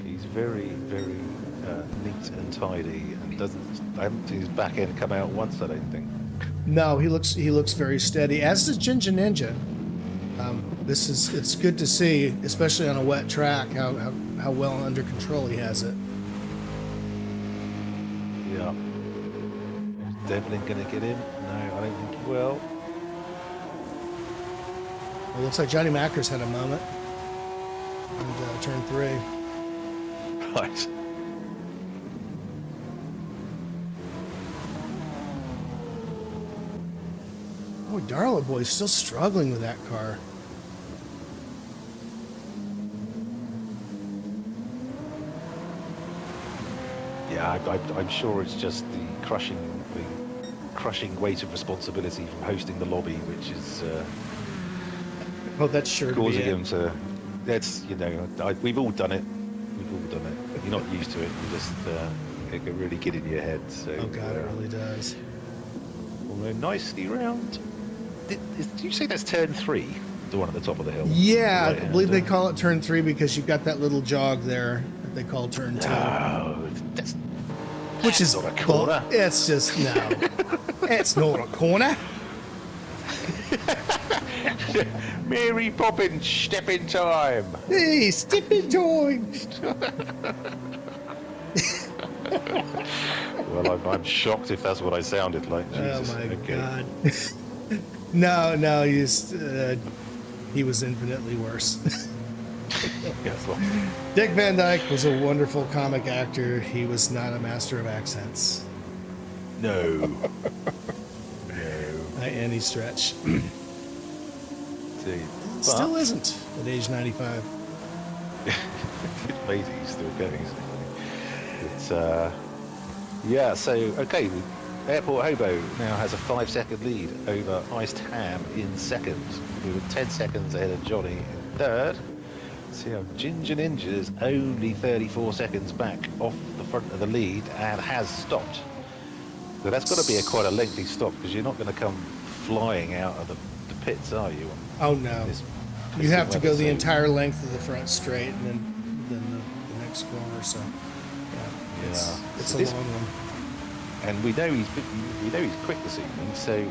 he's very, very neat and tidy, and I haven't seen his back end come out once, I don't think. No, he looks very steady, as does Ginger Ninja. It's good to see, especially on a wet track, how well under control he has it. Yeah. Is Devlin going to get him? No, I don't think he will. Well, it looks like Johnny Macker's had a moment. And turn 3. Right. Oh, Darla Boy's still struggling with that car. Yeah, I'm sure it's just the crushing weight of responsibility from hosting the lobby, which is Oh, that's sure causing to be him to. That's we've all done it. We've all done it. You're not used to it. You just it can really get in your head. So. Oh God, it really does. Although nicely round. Did you say that's turn 3? The one at the top of the hill? Yeah, Right, I believe they call it turn 3 because you've got that little jog there that they call turn 2. No, Which is not a corner. It's just no. It's not a corner. Mary Poppins, step in time. Hey, step in time. Well, I'm shocked if that's what I sounded like. Jesus. Oh my Okay. God. No, he was infinitely worse. Yeah, well, Dick Van Dyke was a wonderful comic actor. He was not a master of accents no. by any stretch. Indeed. Still isn't at age 95. It's amazing he's still going. It's yeah. So okay, Airport Hobo now has a 5-second lead over Iced Ham in second. We were 10 seconds ahead of Johnny in third. See how Ginger Ninja's only 34 seconds back off the front of the lead and has stopped. So that's got to be quite a lengthy stop because you're not going to come flying out of the pits, are you? Oh no. This You have to go the weather, so- entire length of the front straight and then the next corner. So yeah, it's So a this- long one. And we know he's quick this evening. So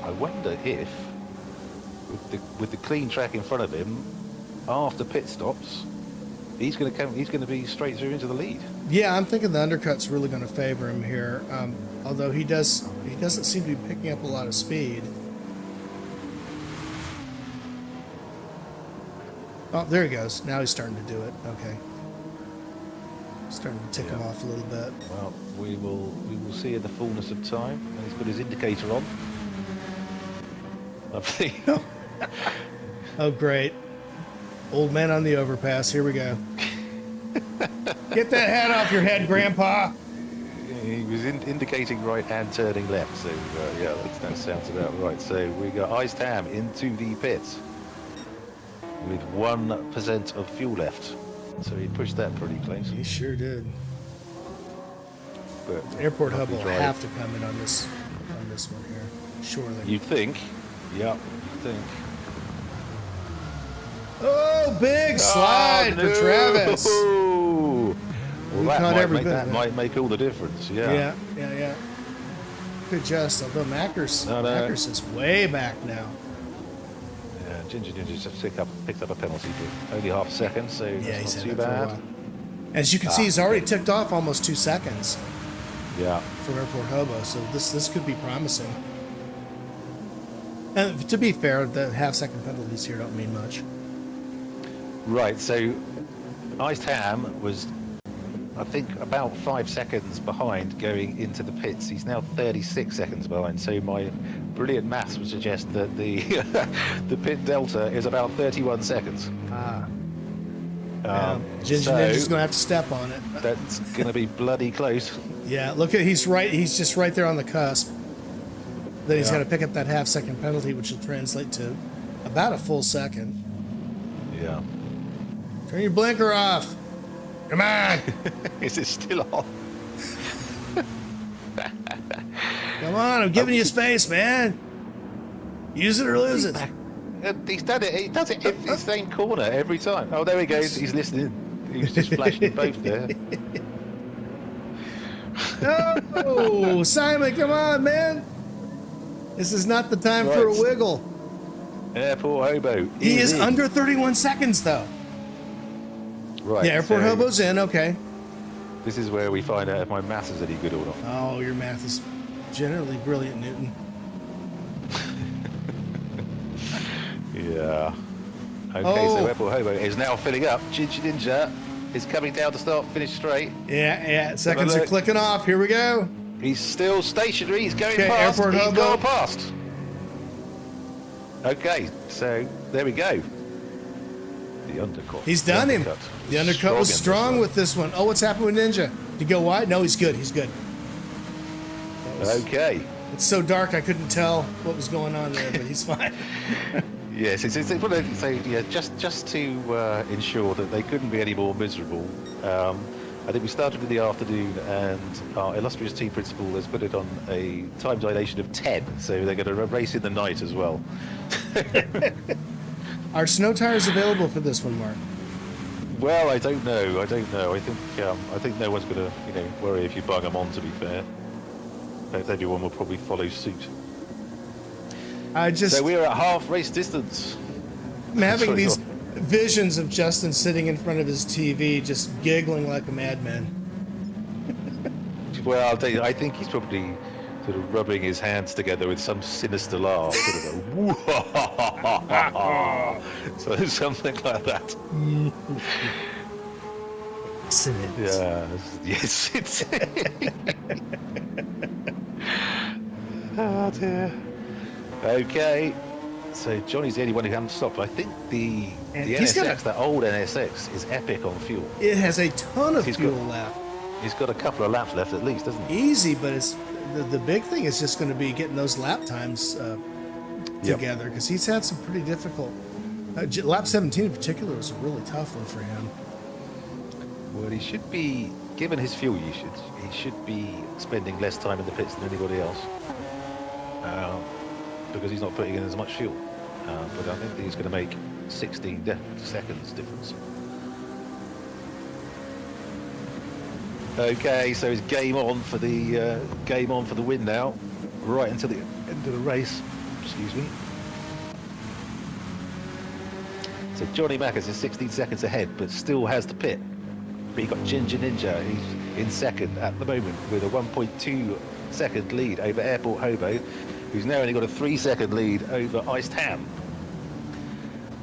I wonder if with the clean track in front of him after pit stops, he's going to be straight through into the lead. Yeah, I'm thinking the undercut's really going to favor him here. Although he doesn't seem to be picking up a lot of speed. Oh, there he goes. Now he's starting to do it. Okay. Starting to tick him off a little bit. Well, we will see in the fullness of time. And he's got his indicator on. Lovely. Oh, great. Old man on the overpass. Here we go. Get that hat off your head, Grandpa. He was indicating right and turning left. So yeah, that sounds about right. So we got Iced Ham into the pits with 1% of fuel left. So he pushed that pretty close. He sure did. But Airport Hub lovely will drive. have to come in on this one here. Surely. You'd think. Yep, you'd think. Oh, big slide for Travis. Well, caught every bit of that it. might make all the difference. Yeah. Yeah. Could just, although Mackers is way back now. Yeah, Ginger just picked up a penalty for only half a second, so Yeah, he's that's had not too that for a bad. while. As you can see, he's already ticked off almost 2 seconds Yeah. from Airport Hobo, so this could be promising. And to be fair, the half-second penalties here don't mean much. Right, so Iced Ham was, I think, about 5 seconds behind going into the pits. He's now 36 seconds behind, so my brilliant maths would suggest that the the pit delta is about 31 seconds. Ginger Ninja's going to have to step on it. That's going to be bloody close. Yeah, look at he's just right there on the cusp. Then he's Yeah. got to pick up that half-second penalty, which will translate to about a full second. Yeah. Turn your blinker off. Come on. Is it still on? Come on, I'm giving you space, man. Use it or lose it. He's done it. He does it in the same corner every time. Oh, there he goes. He's listening. He's just flashing both there. Oh, Simon, come on, man. This is not the time for a Right. wiggle. Airport Hobo. He is in. under 31 seconds, though. Right. Yeah, Airport so Hobo's in, okay. This is where we find out if my maths is any good or not. Oh, your math is generally brilliant, Newton. Yeah. Okay, Oh. so Airport Hobo is now filling up. Ginger Ninja is coming down to start, finish straight. Yeah. Seconds are look. clicking off. Here we go. He's still stationary. He's going Okay, past. Airport He's Hobo. gone past. Okay, so there we go. The undercut. He's done him. The undercut was strong with this one. Oh, what's happened with Ninja? Did he go wide? No, he's good. He's good. Okay. It's so dark I couldn't tell what was going on there, but he's fine. Yes, it's one of those- so yeah, just to ensure that they couldn't be any more miserable. I think we started in the afternoon, and our illustrious team principal has put it on a time dilation of 10, so they're going to race in the night as well. Are snow tires available for this one, Mark? Well, I don't know. I think no one's going to worry if you bung them on. To be fair, but everyone will probably follow suit. So we're at half race distance. I'm having Sorry, these go on. visions of Justin sitting in front of his TV, just giggling like a madman. Well, I'll tell you, I think he's probably sort of rubbing his hands together with some sinister laugh, sort of a woo-ha-ha-ha-ha-ha. So something like that. Excellent. Yeah, yes, it's. Oh dear. Okay, so Johnny's the only one who hasn't stopped. I think the he's got NSX, that old NSX, is epic on fuel. It has a ton of He's fuel got- left. He's got a couple of laps left at least, doesn't he? Easy, but it's the big thing is just going to be getting those lap times Yep. together, because he's had some pretty difficult. Lap 17 in particular was a really tough one for him. Well, he should be, given his fuel usage, he should be spending less time in the pits than anybody else, because he's not putting in as much fuel. But I think he's going to make 16 seconds difference. Okay, so it's game on for the win now, right until the end of the race. Excuse me. So Johnny Mackers is 16 seconds ahead, but still has the pit. But you've got Ginger Ninja, who's in second at the moment with a 1.2 second lead over Airport Hobo, who's now only got a 3 second lead over Iced Ham.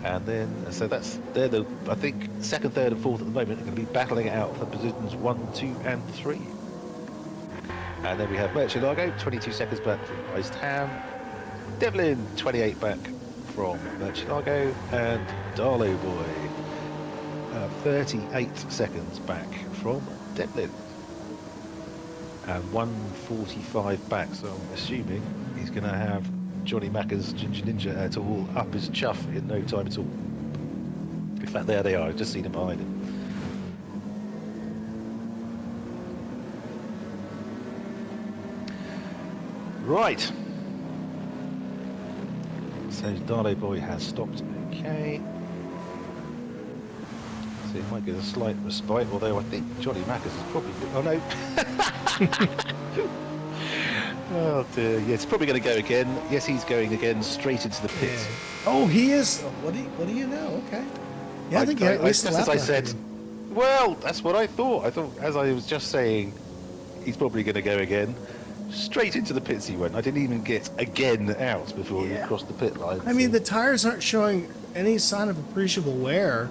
And then, so they're the, I think, second, third, and fourth at the moment are going to be battling it out for positions 1, 2, and 3. And then we have Murcielago, 22 seconds back from Iced Ham. Devlin, 28 back from Murcielago. And Darlow Boy, 38 seconds back from Devlin. And 1:45 back, so I'm assuming he's going to have Johnny Macker's Ginger Ninja to all up his chuff in no time at all. In fact, there they are. I've just seen him behind him. Right. So Darlow Boy has stopped. Okay. So he might get a slight respite, although I think Johnny Mackers is probably... Oh no. Oh dear, yeah, it's probably going to go again. Yes, he's going again straight into the pit. Yeah. Oh, he is. What do you know? Okay. Yeah, I think he had at least a just lap as I left said, in him. well, that's what I thought. I thought, as I was just saying, he's probably going to go again. Straight into the pits he went. I didn't even get again out before he crossed the pit line. I mean, so- the tires aren't showing any sign of appreciable wear,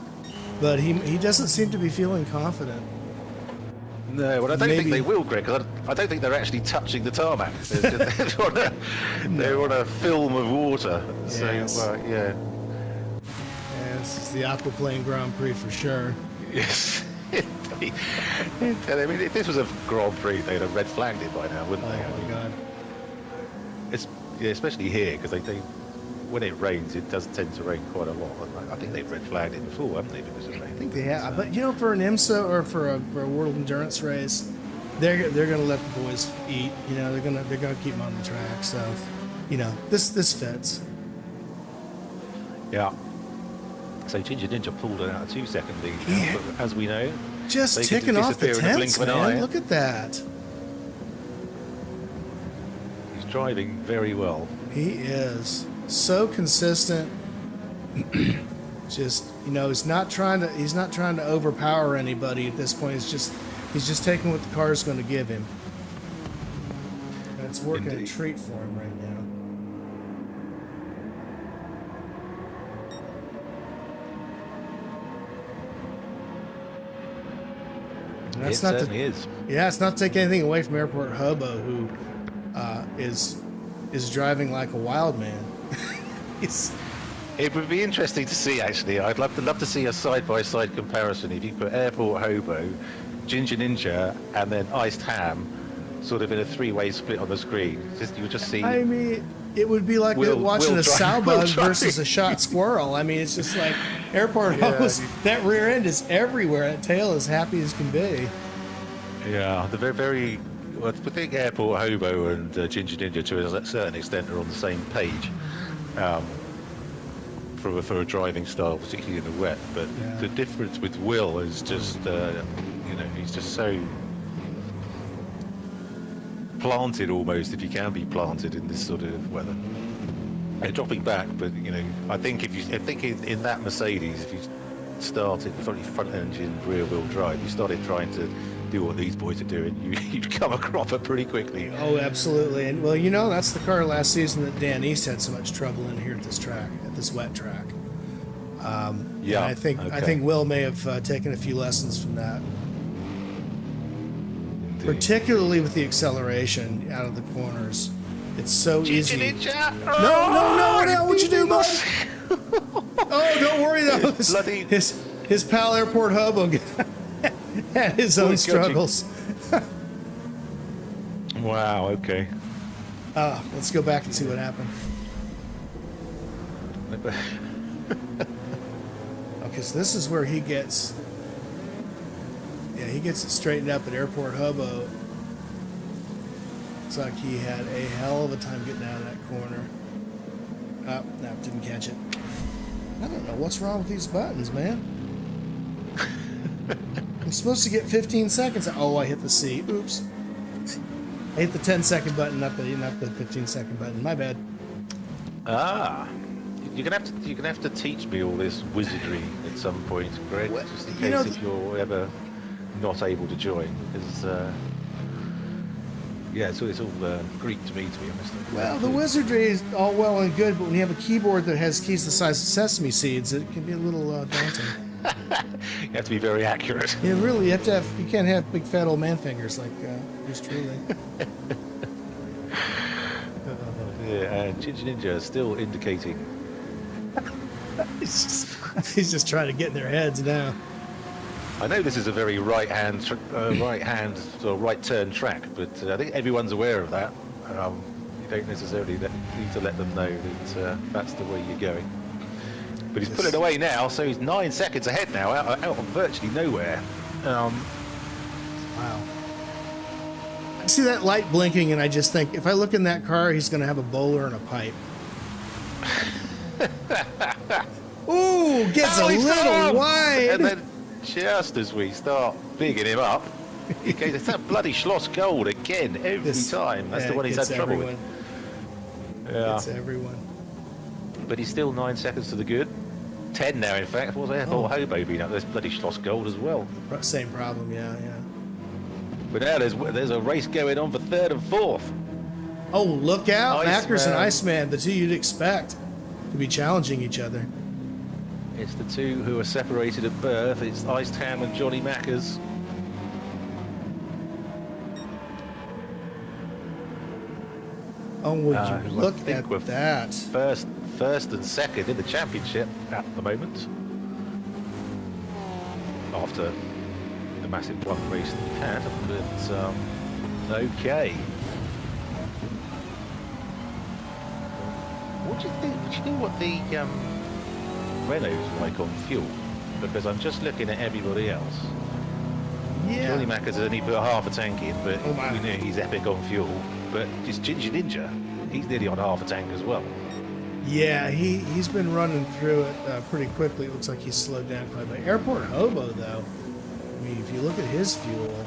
but he doesn't seem to be feeling confident. No, well, I don't think Maybe- they will, Greg, because I don't think they're actually touching the tarmac. They're on a film of water. So, Yes. yeah. Yeah, this is the Aquaplane Grand Prix for sure. Yes. I mean, if this was a Grand Prix, they'd have red flagged it by now, wouldn't Oh they? my God. It's, yeah, especially here, because they when it rains, it does tend to rain quite a lot. I think they've red flagged it before, haven't they? Because of rain. I think they have, but you know, for an IMSA or for a World Endurance race, they're gonna let the boys eat. You know, they're gonna keep them on the track. So, you know, this fits. Yeah. So Ginger Ninja pulled it out a 2 second lead. Yeah. But as we know, Just they could ticking off the disappear in a blink tenths, of an man. eye. Look at that. driving very well. He is so consistent. Just, you know, he's not trying to overpower anybody at this point. He's just taking what the car's going to give him. And it's working a treat for him right now. It certainly is. Yeah, it's not to take anything away from Airport Hobo, who is driving like a wild man. It would be interesting to see, actually. I'd love to see a side-by-side comparison. If you put Airport Hobo, Ginger Ninja, and then Iced Ham, sort of in a three-way split on the screen. You would just see. I mean, it would be like watching a sow bug versus a shot squirrel. I mean, it's just like Airport Hobo's. That rear end is everywhere. That tail is happy as can be. Yeah, the very. Well, I think Airport Hobo and Ginger Ninja, to a certain extent, are on the same page. For a driving style, particularly in the wet, but the difference with Will is just, he's just so planted almost, if you can be planted in this sort of weather. And dropping back, but I think in that Mercedes, if you started front engine rear wheel drive, you started trying to do what these boys are doing, you'd come a cropper pretty quickly. Oh, absolutely. And well, that's the car last season that Dan East had so much trouble in here at this track, at this wet track. Yeah, I think Will may have taken a few lessons from that. Indeed. Particularly with the acceleration out of the corners. It's so easy. No, what'd you do, Mike? Oh, don't worry though. His pal Airport Hobo had his own struggles. Wow, okay. Let's go back and see what happened. Okay, so this is where he gets it straightened up at Airport Hobo. Looks like he had a hell of a time getting out of that corner. Oh, no, didn't catch it. I don't know what's wrong with these buttons, man. I'm supposed to get 15 seconds. Oh, I hit the C. Oops. I hit the 10-second button, not the 15-second button. My bad. You're gonna have to teach me all this wizardry at some point, Greg. Just in case if you're ever not able to join, because it's all Greek to me, to be honest. Well, the wizardry is all well and good, but when you have a keyboard that has keys the size of sesame seeds, it can be a little daunting. You have to be very accurate. Yeah, really. You can't have big fat old man fingers like yours truly. Ginger Ninja is still indicating. He's just trying to get in their heads now. I know this is a very right turn track, but I think everyone's aware of that. You don't necessarily need to let them know that that's the way you're going. But he's pulling away now, so he's 9 seconds ahead now, out of virtually nowhere. Wow. I see that light blinking, and I just think, if I look in that car, he's going to have a bowler and a pipe. Ooh, gets a little wide. And then just as we start bigging him up, it's that bloody Schloss Gold again, every time. That's the one he's had trouble with. Yeah. It's everyone. But he's still 9 seconds to the good. 10 now, in fact. What's Airport Hobo being up? There's bloody Schloss Gold as well. Same problem, yeah. But now there's a race going on for third and fourth. Oh, look out. Ackers and Iceman, the two you'd expect to be challenging each other. It's the two who are separated at birth. It's Iced Ham and Johnny Mackers. Oh, would you look at that. First and second in the championship at the moment. After the massive one race that we had. But, okay. What do you think? Do you know what the Renault's like on fuel? Because I'm just looking at everybody else. Yeah. Johnny Mackers has only put half a tank in, but we know he's epic on fuel. But just Ginger Ninja, he's nearly on half a tank as well. Yeah, he's been running through it pretty quickly. It looks like he's slowed down quite a bit. Airport Hobo, though, I mean, if you look at his fuel,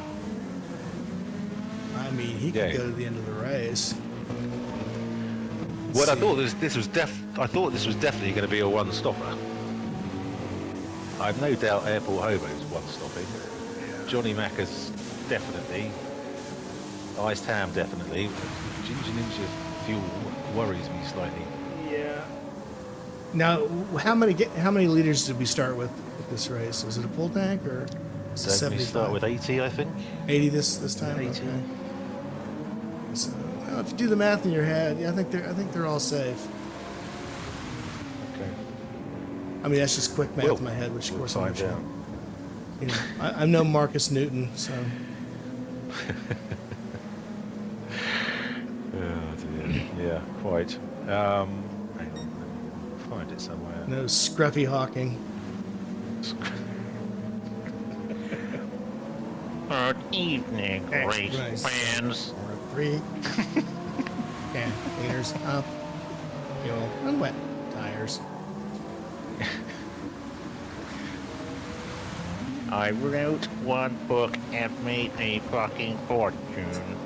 I mean, he could go to the end of the race. Well, I thought this was definitely going to be a one-stopper. I've no doubt Airport Hobo's one-stopping. Johnny Macca's definitely. Iced Ham definitely. Ginger Ninja Fuel worries me slightly. Yeah. Now, how many liters did we start with this race? Was it a full tank or was it Don't 75? we start with 80, I think? 80 this time. 80. Okay. So, well, if you do the math in your head, yeah, I think they're all safe. Okay. I mean, that's just quick math Well, in my head, which of we'll course I'm find sure. out. You know, I'm no Marcus Newton, so. Oh dear. Yeah, quite. Hang on, let me find it somewhere. No scruffy hawking. Good evening, race Nice. fans. 3. Yeah, liters up. Fuel and wet tires. I wrote one book and made a fucking fortune.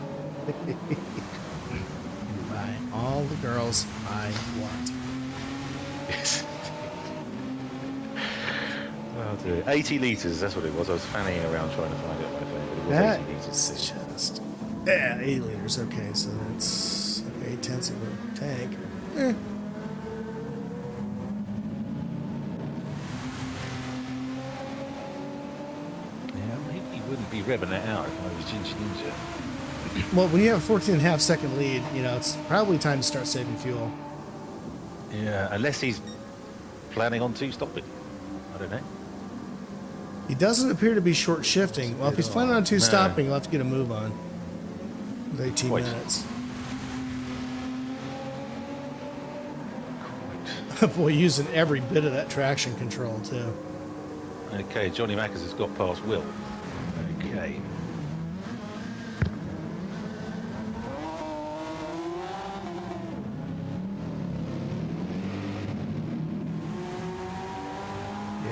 Buy all the girls I want. Yes. Oh dear. 80 litres, that's what it was. I was fanning around trying to find it on my phone, but it was That 80 litres. is just. Yeah, 8 liters. Okay, so that's 8/10 of a tank. Yeah, maybe he wouldn't be revving it out if I was Ginger Ninja. Well, when you have a 14.5 second lead, you know, it's probably time to start saving fuel. Yeah, unless he's planning on two-stopping. I don't know. He doesn't appear to be short shifting. Well, if he's planning on two stopping, he'll have to get a move on. With 18 Quite. minutes. Boy, using every bit of that traction control, too. Okay, Johnny Mackers has got past Will. Okay.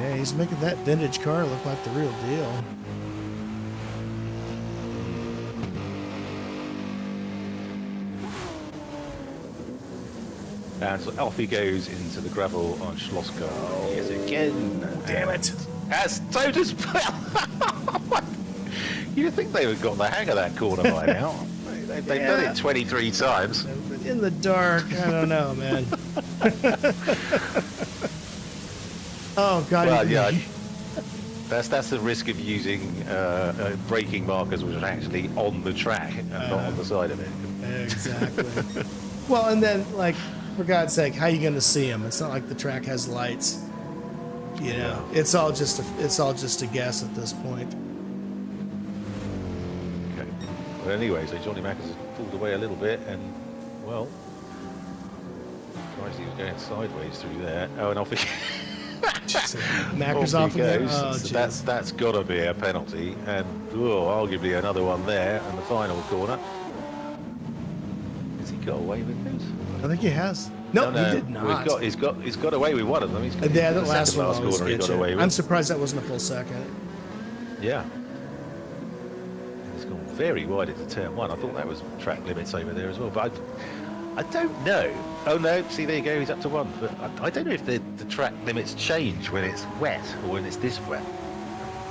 Yeah, he's making that vintage car look like the real deal. And so off he goes into the gravel on Schlosser. Yes, again. Damn it. As so does You'd think they would have got the hang of that corner by now. They've done it 23 times. In the dark, I don't know, man. Oh, God. Well, yeah. That's the risk of using braking markers which are actually on the track and not on the side of it. Exactly. Well, and then, like, for God's sake, how are you going to see them? It's not like the track has lights. You know, it's all just a guess at this point. Okay. Well, anyway, so Johnny Mackers has pulled away a little bit, and well, Christ, he was going sideways through there. Oh, and off he Macker's off again. goes. Oh, So jeez. that's got to be a penalty, and arguably another one there, and the final corner. Has he got away with this? I think he has. No, he did not. Well, he's got away with one of them. He's got, Yeah, the that last second one last always corner he gets got you. away with. I'm surprised that wasn't a full second. Yeah. And it's gone very wide into turn one. I thought that was track limits over there as well, but I don't know. Oh no, see there you go, he's up to one. But I don't know if the track limits change when it's wet or when it's this wet.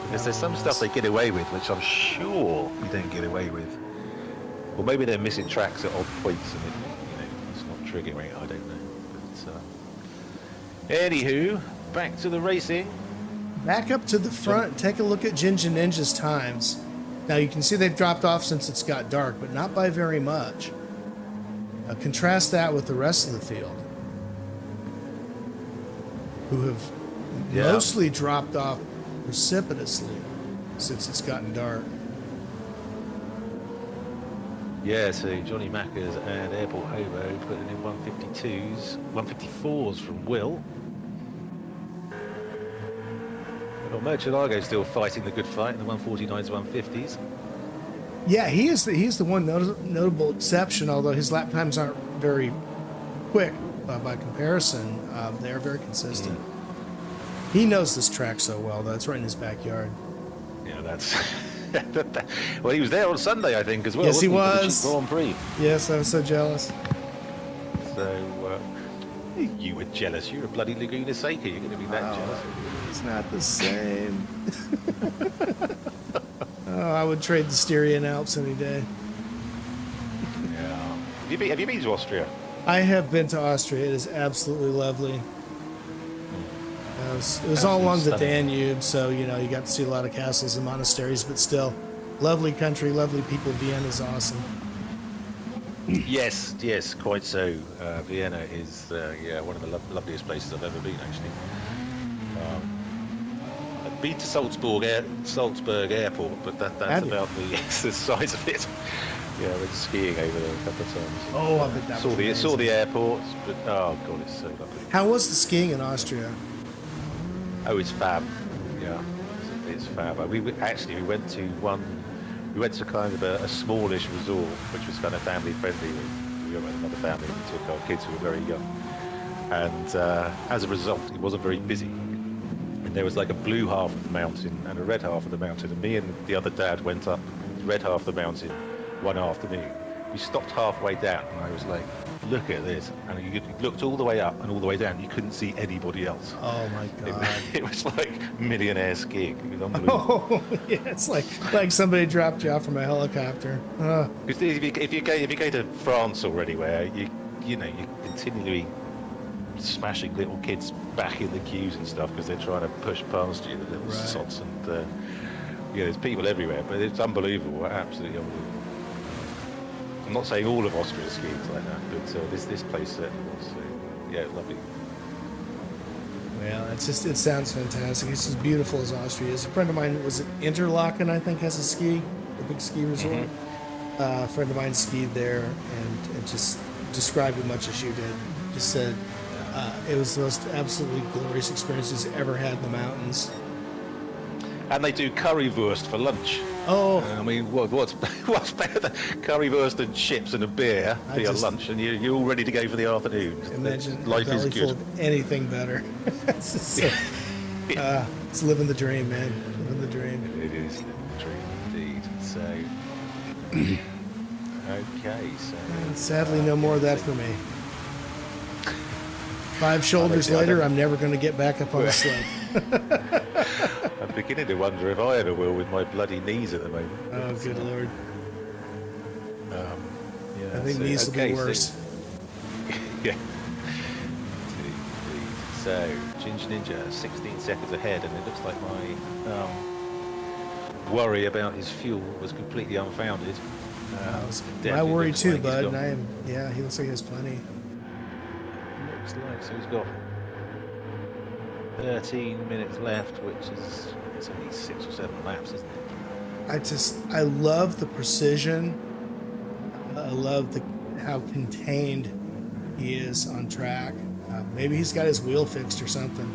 Because there's some stuff they get away with, which I'm sure you don't get away with. Or maybe they're missing tracks at odd points and it's not triggering, I don't know. But, anywho, back to the racing. Back up to the front, take a look at Ginger Ninja's times. Now you can see they've dropped off since it's got dark, but not by very much. Contrast that with the rest of the field, who have mostly dropped off precipitously since it's gotten dark. Yeah, so Johnny Mackers and Airport Hobo putting in 152s, 154s from Will. Well, Murcielago still fighting the good fight in the 149s, 150s. Yeah, he's the one notable exception, although his lap times aren't very quick by comparison. They're very consistent. He knows this track so well, though. It's right in his backyard. Yeah, that's... well, he was there on Sunday, I think, as well. Yes, he wasn't was. For the Grand Prix. Yes, I was so jealous. So you were jealous. You're a bloody Laguna Seca. You're going to be that jealous. It's not the same. Oh, I would trade the Styrian Alps any day. Yeah. Have you been to Austria? I have been to Austria. It is absolutely lovely. It was all along the Danube, so you got to see a lot of castles and monasteries, but still, lovely country, lovely people. Vienna's awesome. Yes, quite so. Vienna is one of the loveliest places I've ever been, actually. I've been to Salzburg Airport, but that's about the size of it. Yeah, I went skiing over there a couple of times. Oh, I bet that saw the airports, but oh god, it's so lovely. How was the skiing in Austria? Oh, it's fab. Yeah, it's fab. We went to kind of a smallish resort, which was kind of family friendly. We went with another family. We took our kids who were very young, and as a result, it wasn't very busy. And there was like a blue half of the mountain and a red half of the mountain. And me and the other dad went up the red half of the mountain one afternoon. We stopped halfway down, and I was like, "Look at this!" And you looked all the way up and all the way down. You couldn't see anybody else. Oh my god! It was like millionaire skiing. It was unbelievable. Oh yeah, it's like somebody dropped you off from a helicopter. Because if you go to France or anywhere, you continually smashing little kids back in the queues and stuff because they're trying to push past you, the little sots, and there's people everywhere. But it's unbelievable, absolutely unbelievable. I'm not saying all of Austria skiing's like that, but this place certainly was. Yeah, lovely. Well, it sounds fantastic. It's as beautiful as Austria is. A friend of mine was at Interlaken, I think, has a big ski resort. Mm-hmm. A friend of mine skied there and just described it much as you did. Just said it was the most absolutely glorious experience he's ever had in the mountains. And they do currywurst for lunch. Oh, I mean, what's better than currywurst and chips and a beer for your lunch, and you're all ready to go for the afternoon? Imagine life is belly full good. of anything better. It's living the dream, man. Living the dream. It is living the dream indeed. So, okay, so And sadly, no more of that for me. 5 shoulders later, I'm never going to get back up on the sled. I'm beginning to wonder if I ever will with my bloody knees at the moment. Oh, good lord. Yeah, I think knees will be worse. Yeah. So, Ginger Ninja, 16 seconds ahead, and it looks like my worry about his fuel was completely unfounded. My worry too, bud. He looks like he has plenty. Looks like so he's got 13 minutes left, which is it's only 6 or 7 laps, isn't it? I love the precision. I love how contained he is on track. Maybe he's got his wheel fixed or something.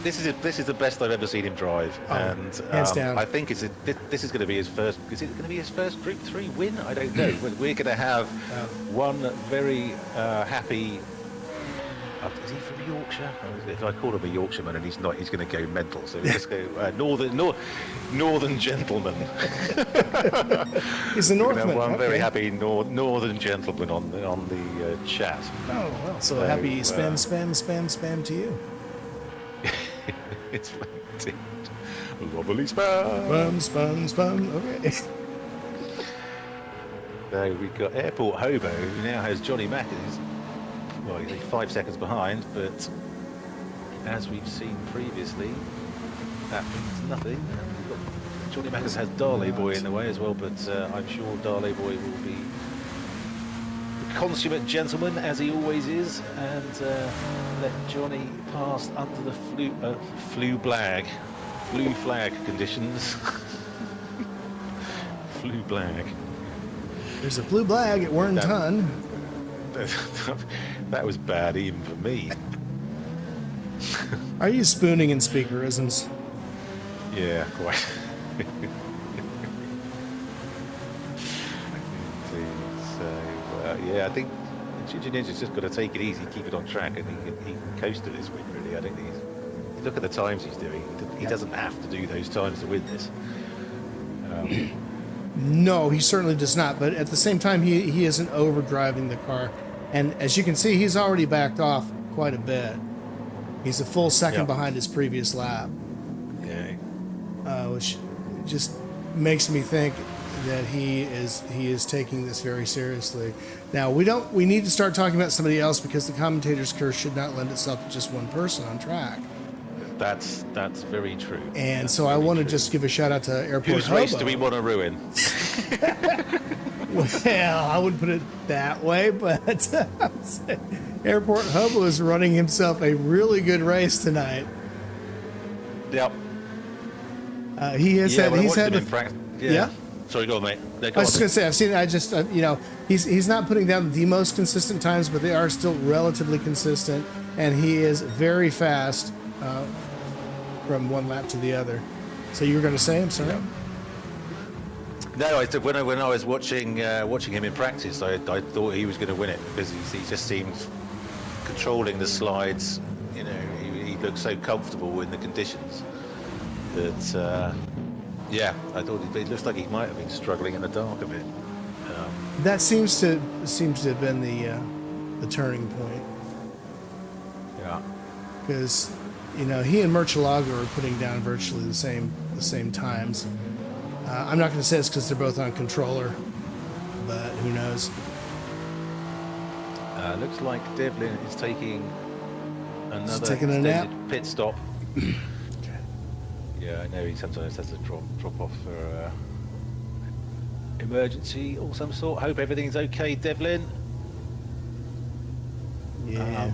This is the best I've ever seen him drive, and hands down. I think this is going to be his first. Is it going to be his first Group 3 win? I don't know. We're going to have one very happy. Is he from Yorkshire? If I call him a Yorkshireman and he's not, he's going to go mental. So we just go northern gentleman. He's a Northman. One very happy northern gentleman on the chat. Oh well, so happy spam to you. It's indeed. Lovely spam. Spam. Okay. So we've got Airport Hobo, who now has Johnny Mackers. Well, he's 5 seconds behind, but as we've seen previously, that means nothing. And we've got Johnny Mackers has Darley Boy in the way as well, but I'm sure Darley Boy will be the consummate gentleman, as he always is, and let Johnny pass under the blue flag conditions. Blue flag. There's a blue flag at Warrenton. That was bad even for me. Are you spooning in speakerisms? Yeah, quite. I think Ginger Ninja's just got to take it easy, keep it on track, and he can coast to this win, really. I think look at the times he's doing. He doesn't have to do those times to win this. No, he certainly does not. But at the same time, he isn't overdriving the car. And as you can see, he's already backed off quite a bit. He's a full second Yep. behind his previous lap, Yeah. which just makes me think that he is taking this very seriously. Now we need to start talking about somebody else because the commentator's curse should not lend itself to just one person on track. That's very true. And That's so I very want to true. just give a shout out to Airport Whose Hobo. race do we want to ruin? Well, I wouldn't put it that way, but I'd say Airport Hobo is running himself a really good race tonight. Yep. He's had him the in practice. yeah? Sorry, go on, mate. No, I go was just on. gonna say I've seen it. I just he's not putting down the most consistent times, but they are still relatively consistent, and he is very fast from one lap to the other. So you were going to say, I'm sorry. No, I did, when I was watching him in practice, I thought he was going to win it because he just seemed controlling the slides. You know, he looked so comfortable in the conditions that I thought it looks like he might have been struggling in the dark a bit. That seems to have been the turning point, Yeah. because he and Murcielago are putting down virtually the same times. I'm not going to say it's because they're both on controller, but who knows? Looks like Devlin is taking another taking a nap? extended pit stop. Yeah, I know he sometimes has to drop off for emergency or some sort. Hope everything's okay, Devlin. Yeah.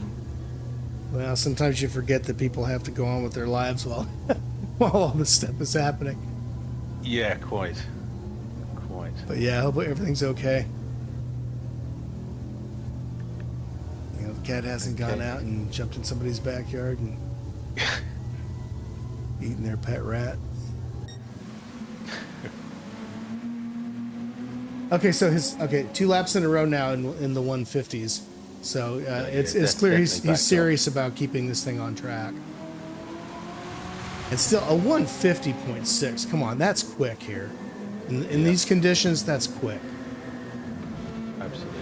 Well, sometimes you forget that people have to go on with their lives while all this stuff is happening. Yeah, quite. But yeah, I hope everything's okay. The cat hasn't gone out and jumped in somebody's backyard and eaten their pet rat. Okay, so 2 laps in a row now in the 150s. So it's that's clear he's definitely backed serious about keeping this thing on track. And still a 150.6. Come on, that's quick here. In these conditions, that's quick. Absolutely.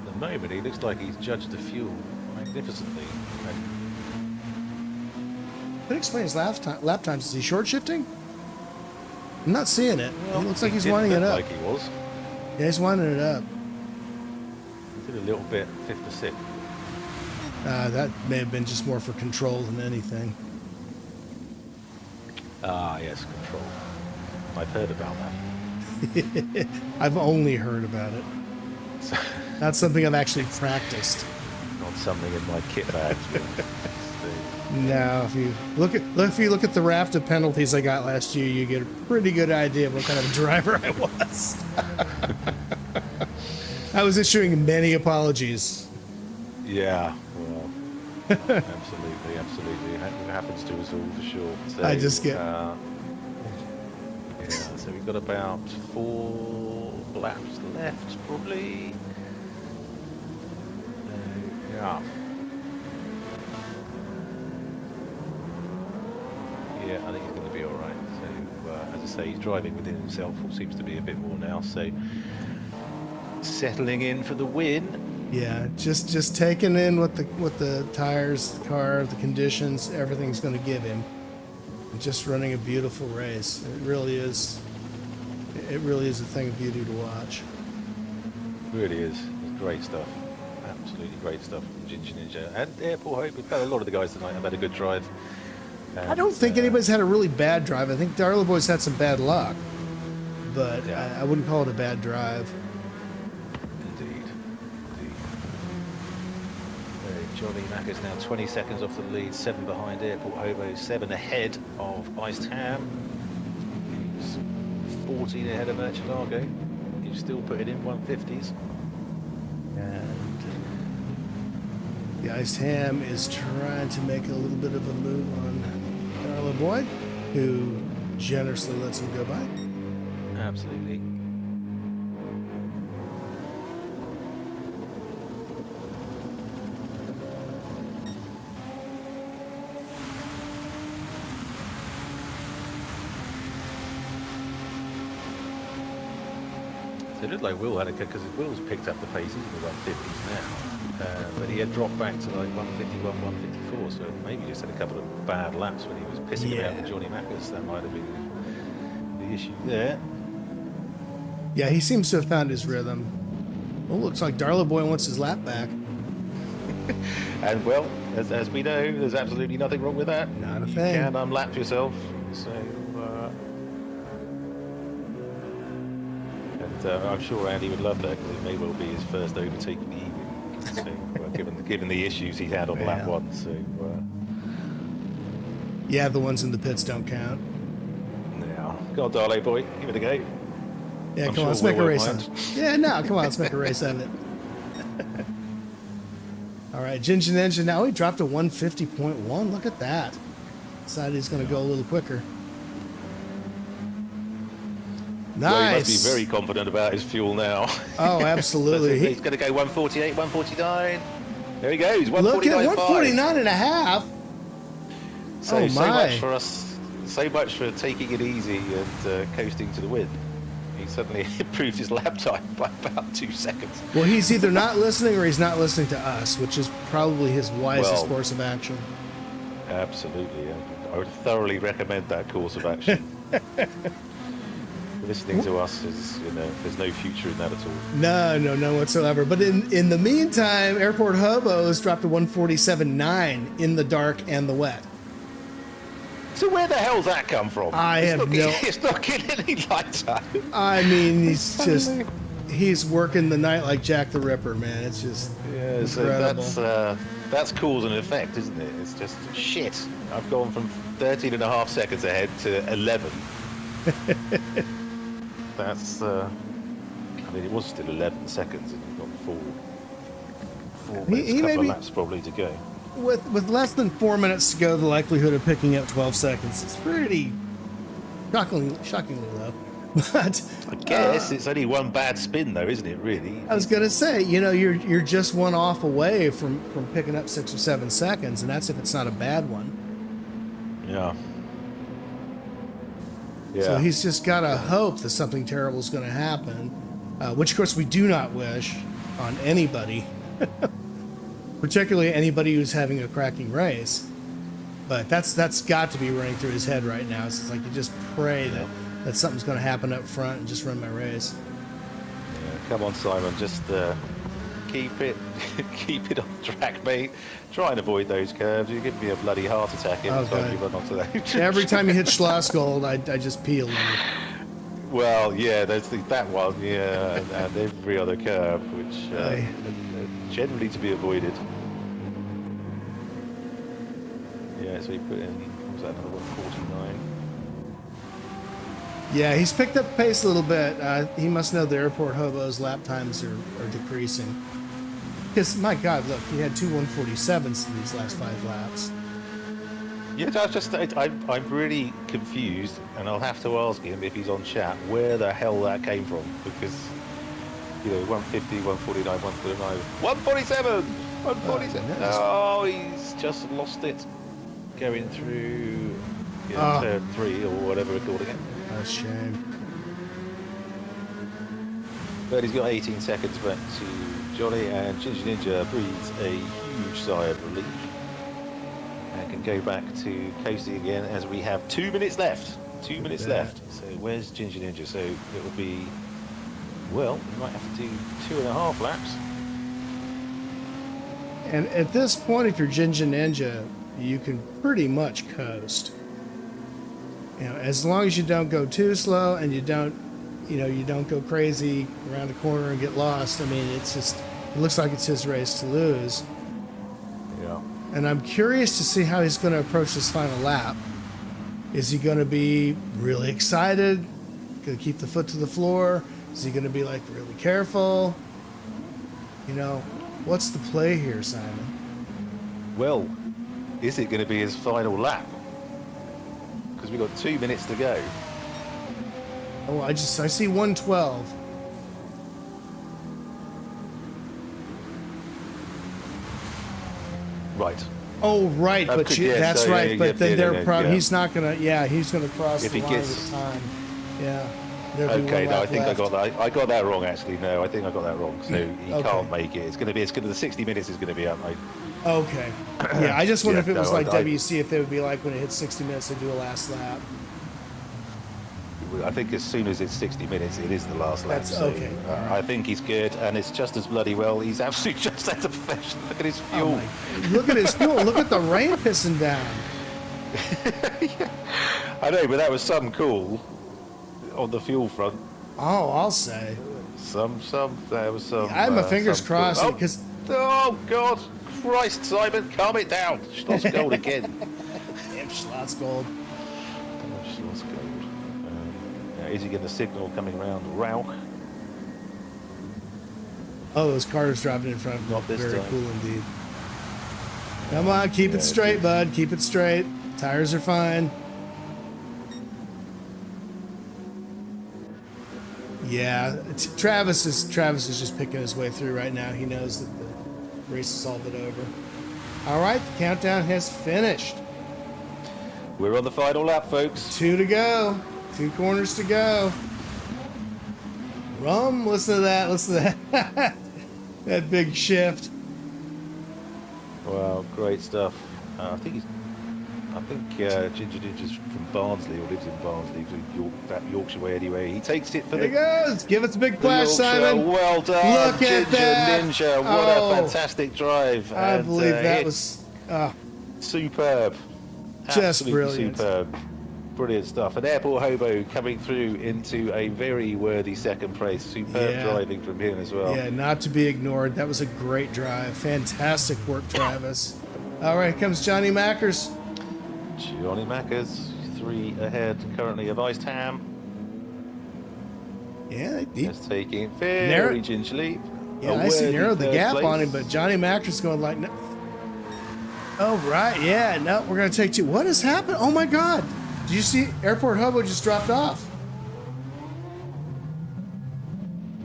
At the moment, he looks like he's judged the fuel magnificently. That explains lap times. Is he short shifting? I'm not seeing it. Well, It looks like he he's didn't winding it look up. like he was. Yeah, he's winding it up. He did a little bit, fifth to sixth. That may have been just more for control than anything. Ah, yes, control. I've heard about that. I've only heard about it. Not something I've actually practiced. Not something in my kit bag. No, if you look at the raft of penalties I got last year, you get a pretty good idea of what kind of driver I was. I was issuing many apologies. Yeah, well, absolutely. It happens to us all for sure. So, I just get. Yeah, so we've got about 4 laps left, probably. Yeah. Yeah, I think he's going to be all right. So, as I say, he's driving within himself, or seems to be a bit more now. So, settling in for the win. Yeah, just taking in what the tires, the car, the conditions, everything's going to give him, and just running a beautiful race. It really is. It really is a thing of beauty to watch. It really is. It's great stuff. Absolutely great stuff from Ginger Ninja and Airport Hope. We've had a lot of the guys tonight have had a good drive. And, I don't think anybody's had a really bad drive. I think Darla Boy's had some bad luck, but Yeah. I wouldn't call it a bad drive. Indeed. Johnny Mack is now 20 seconds off the lead, 7 behind Airport Hobo, 7 ahead of Iced Ham. He's 14 ahead of Murcielago. He's still putting in 150s. And the Iced Ham is trying to make a little bit of a move on Darla Boy, who generously lets him go by. Absolutely. So It looked like Will had a because Will's picked up the pace into the 150s now, but he had dropped back to like 151, 154. So maybe he just had a couple of bad laps when he was pissing about with Johnny Mackers. That might have been the issue there. Yeah, he seems to have found his rhythm. Well, looks like Darla Boy wants his lap back. And well, as we know, there's absolutely nothing wrong with that. Not a You thing. can unlap yourself. So, I'm sure Andy would love that because it may well be his first overtake of the evening. So, given the issues he had on lap 1, so. Yeah, the ones in the pits don't count. Now, go on, Darley boy, give it a go. Yeah, I'm come on, let's sure make a Will race won't of it. mind. Yeah, no, come on, let's make a race of it. All right, Ginger Ninja, now he dropped to 150.1. Look at that. Decided he's going to go a little quicker. Nice. Well, he must be very confident about his fuel now. Oh, absolutely. He's going to go 148, 149. There he goes, 149.5. Look at 149 and a half. So, oh, so my. much for us. So much for taking it easy and coasting to the win. He suddenly improved his lap time by about 2 seconds. Well, he's either not listening or he's not listening to us, which is probably his wisest course of action. Absolutely. I would thoroughly recommend that course of action. Listening to us is, there's no future in that at all. No whatsoever. But in the meantime, Airport Hobos dropped to 147.9 in the dark and the wet. So where the hell's that come from? It's not getting any lighter. I mean, he's working the night like Jack the Ripper, man. It's just incredible. So that's cause and effect, isn't it? It's just shit. I've gone from 13 and a half seconds ahead to 11. That's it was still 11 seconds and you've got four minutes, couple of laps probably to go. With less than 4 minutes to go, the likelihood of picking up 12 seconds is pretty shockingly low. But I guess it's only one bad spin, though, isn't it? Really. I was gonna say, you're just one off away from picking up 6 or 7 seconds, and that's if it's not a bad one. Yeah. So he's just gotta hope that something terrible is going to happen, which of course we do not wish on anybody. Particularly anybody who's having a cracking race. But that's got to be running through his head right now. So it's like you just pray that something's going to happen up front and just run my race. Yeah, come on, Simon, just keep it on track, mate. Try and avoid those curves. You give me a bloody heart attack every time you run onto those. Every time you hit Schlossgold, I just peel. Well, yeah, there's that one, yeah, and every other curve, which generally to be avoided. Yeah, so he put in, what was that, another 149? Yeah, he's picked up pace a little bit. He must know the Airport Hobos lap times are decreasing. Because, my God, look, he had 2 147s in these last 5 laps. Yeah, I'm really confused, and I'll have to ask him if he's on chat where the hell that came from, because 150, 149, 149, 147, 147. Oh, he's just lost it going through turn 3 or whatever we're calling it. That's a shame. But he's got 18 seconds back to Johnny, and Ginger Ninja breathes a huge sigh of relief. And can go back to coasting again as we have 2 minutes left. 2 minutes left. So where's Ginger Ninja? So it will be, well, we might have to do 2.5 laps. And at this point, if you're Ginger Ninja, you can pretty much coast. As long as you don't go too slow and you don't go crazy around the corner and get lost. I mean, it looks like it's his race to lose. Yeah. And I'm curious to see how he's going to approach this final lap. Is he going to be really excited? Going to keep the foot to the floor? Is he going to be really careful? What's the play here, Simon? Well, is it going to be his final lap? Because we've got 2 minutes to go. Oh, I see 112. Right. Oh, right, but that's right. But then he's not gonna. Yeah, he's gonna cross if the he line gets with time. Yeah. There'll be Okay, one no, I lap think left. I got that wrong actually. No, I think I got that wrong. So he Okay. can't make it. The 60 minutes is gonna be up, mate. Okay. Yeah, I just wonder Yeah, if it was no, like I- WC, if they would be like when it hits 60 minutes, they do a last lap. I think as soon as it's 60 minutes, it is the last lap. That's So okay. All right. I think he's good, and it's just as bloody well. He's absolutely just at the profession. Look at his Oh fuel. look at his fuel. Look at the rain pissing down. I know, but that was some cool on the fuel front. Oh, I'll say. There was some. I have my fingers some cool. crossed because. Oh God, Christ, Simon, calm it down. Schloss Gold again. Damn, Schloss Gold. Oh, Schloss Gold. Now, is he getting the signal coming around Rauch? Oh, those cars dropping in front of Not me. this Very time. cool indeed. Come on, keep it straight, bud. Keep it straight. Tires are fine. Yeah, Travis is just picking his way through right now. He knows that the race is all but over. All right, the countdown has finished. We're on the final lap, folks. 2 to go. 2 corners to go. Listen to that. Listen to that. That big shift. Wow, great stuff. I think Ginger Ninja's from Barnsley, or lives in Barnsley, that Yorkshire way anyway. He takes it for There he the goes. Give us a big flash, Yorkshire. Simon. Well done, Look at Ginger that. Ninja. What Oh, a fantastic drive. I And, believe that it's was superb. just Absolutely brilliant. superb. Brilliant stuff. An airport hobo coming through into a very worthy second place. Superb Yeah. driving from him as well. Yeah, not to be ignored. That was a great drive. Fantastic work, Travis. All right, here comes Johnny Mackers. Johnny Mackers, 3 ahead currently of Iced Ham. Yeah, he, Just taking it very Narrow- gingerly. yeah, A I see worthy narrowed the third gap place. on him, but Johnny Mackers going like, no. Oh, right. Yeah, no, we're going to take 2. What has happened? Oh, my God. Did you see Airport Hobo just dropped off?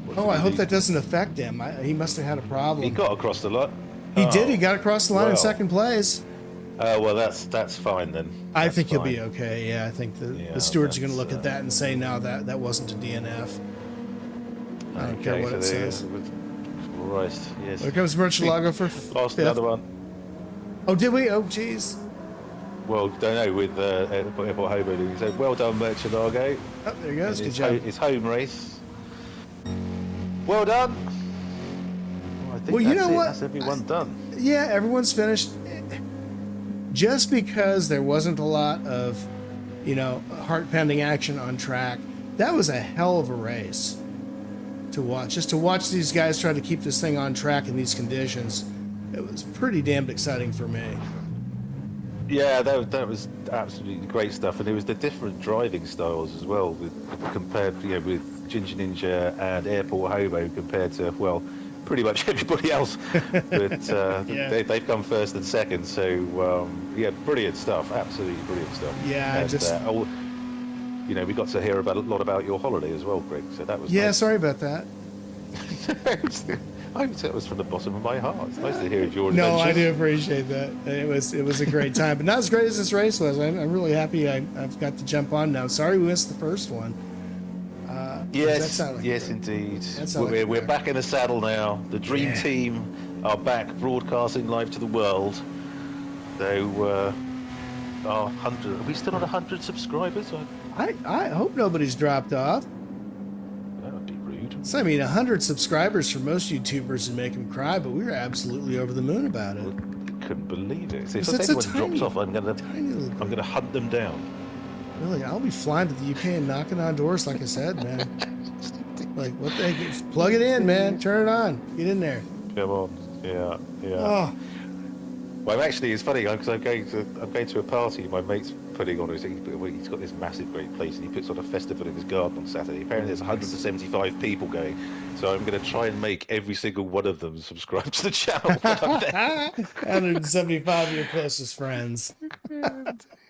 What Oh, did I he hope do? that doesn't affect him. He must have had a problem. He got across the lot. He did. He got across the line in well. second place. Well, that's fine then. I That's think he'll fine. be okay. Yeah, I think Yeah, the stewards are going to that's, look at that and say, no, that wasn't a DNF. I don't care what it says. Christ, yes. There comes Murcielago for Lost fifth. another one. Oh, did we? Oh, jeez. Well, don't know with Airport Hobo doing so. Well done, Murcielago. Oh, there he goes. In Good his job. his home race. Well done. Well, I think Well, you that's know it. what? That's everyone done. Yeah, everyone's finished. Just because there wasn't a lot of, heart-pounding action on track, that was a hell of a race to watch. Just to watch these guys try to keep this thing on track in these conditions, it was pretty damned exciting for me. Yeah, that was absolutely great stuff, and it was the different driving styles as well, compared with Ginger Ninja and Airport Hobo compared to pretty much everybody else. But Yeah. they've come first and second, so brilliant stuff, absolutely brilliant stuff. Yeah, and, we got to hear a lot about your holiday as well, Greg. So that was Yeah, nice. sorry about that. I would say it was from the bottom of my heart. It's nice to hear your No, I adventures. do appreciate that. It was a great time, but not as great as this race was. I'm really happy I've got to jump on now. Sorry we missed the first one. Does that Yes, sound like yes, it? indeed. That sound like We're it. back in the saddle now. The Dream Yeah. Team are back, broadcasting live to the world. So, are we still at 100 subscribers? I hope nobody's dropped off. That would be rude. So, 100 subscribers for most YouTubers would make them cry, but we were absolutely over the moon about it. Couldn't believe it. So if It's a anyone tiny- drops off, I'm tiny little gonna group. hunt them down. Really, I'll be flying to the UK and knocking on doors, like I said, man. Like, what the heck? Just plug it in, man. Turn it on. Get in there. Come on. Yeah. Oh, Well, actually, it's funny because I'm going to a party my mate's putting on. He's got this massive, great place, and he puts on a festival in his garden on Saturday. Apparently, there's 175 people going, so I'm going to try and make every single one of them subscribe to the channel when I'm there. 175 of your closest friends.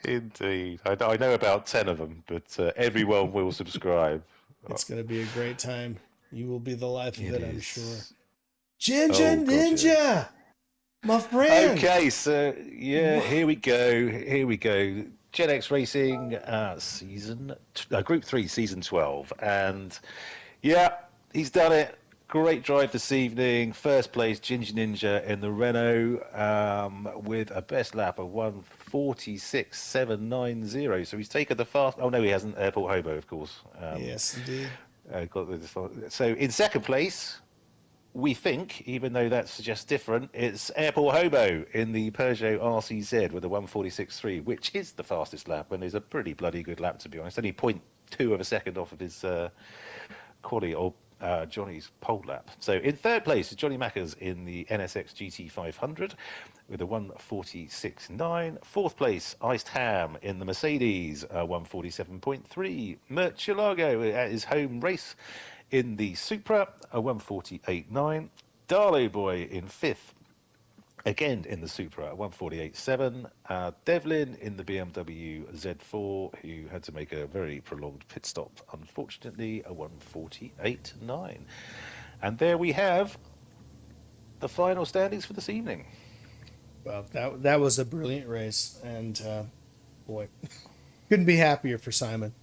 Indeed, I know about 10 of them, but everyone will subscribe. It's going to be a great time. You will be the life of it, I'm is. sure. Ginger Oh, God, Ninja! yeah. My friend! Okay, so here we go. Gen X Racing Group 3 Season 12. And yeah, he's done it. Great drive this evening. First place, Ginger Ninja in the Renault with a best lap of 1:46.790. So he's taken the fast. Oh no, he hasn't. Airport Hobo, of course. Yes, indeed. So in second place, we think, even though that suggests different, it's Airport Hobo in the Peugeot RCZ with a 1:46.3, which is the fastest lap and is a pretty bloody good lap, to be honest. Only 0.2 of a second off of his quali or Johnny's pole lap. So in third place is Johnny Mackers in the NSX GT500 with a 1:46.9. Fourth place, Iced Ham in the Mercedes 1:47.3. Mert Chilago at his home race in the Supra a 1:48.9. Darlow Boy in fifth, again in the Supra at 1:48.7. Devlin in the BMW Z4, who had to make a very prolonged pit stop, unfortunately, a 1:48.9. And there we have the final standings for this evening. Well, that was a brilliant race, and boy, couldn't be happier for Simon.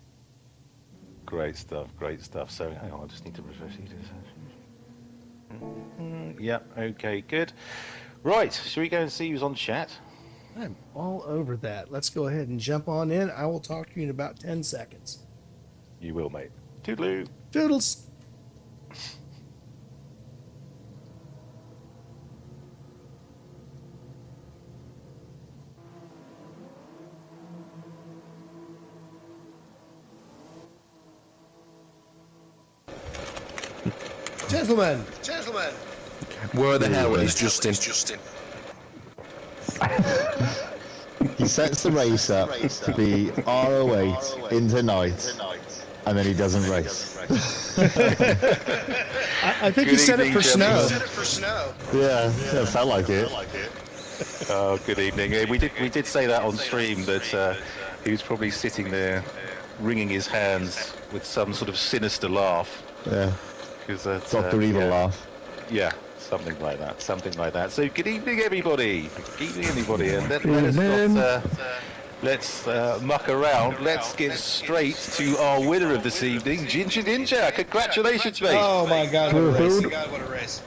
Great stuff, great stuff. So hang on, I just need to refresh these. Yeah, okay, good. Right, shall we go and see who's on chat? I'm all over that. Let's go ahead and jump on in. I will talk to you in about 10 seconds. You will, mate. Toodaloo. Doodles. Gentlemen. Where the hell is Justin? He sets the race up to be R08 into night, and then he doesn't race. I think you said it for snow. Yeah, it felt like it. Oh, good evening. We did say that on stream that he was probably sitting there wringing his hands with some sort of sinister laugh. Yeah, Dr. Evil laugh. Yeah, something like that. So good evening, everybody. And let's muck around. Let's get straight to our winner of this evening, Ginger Ninja. Congratulations, mate. Oh my God, what a race.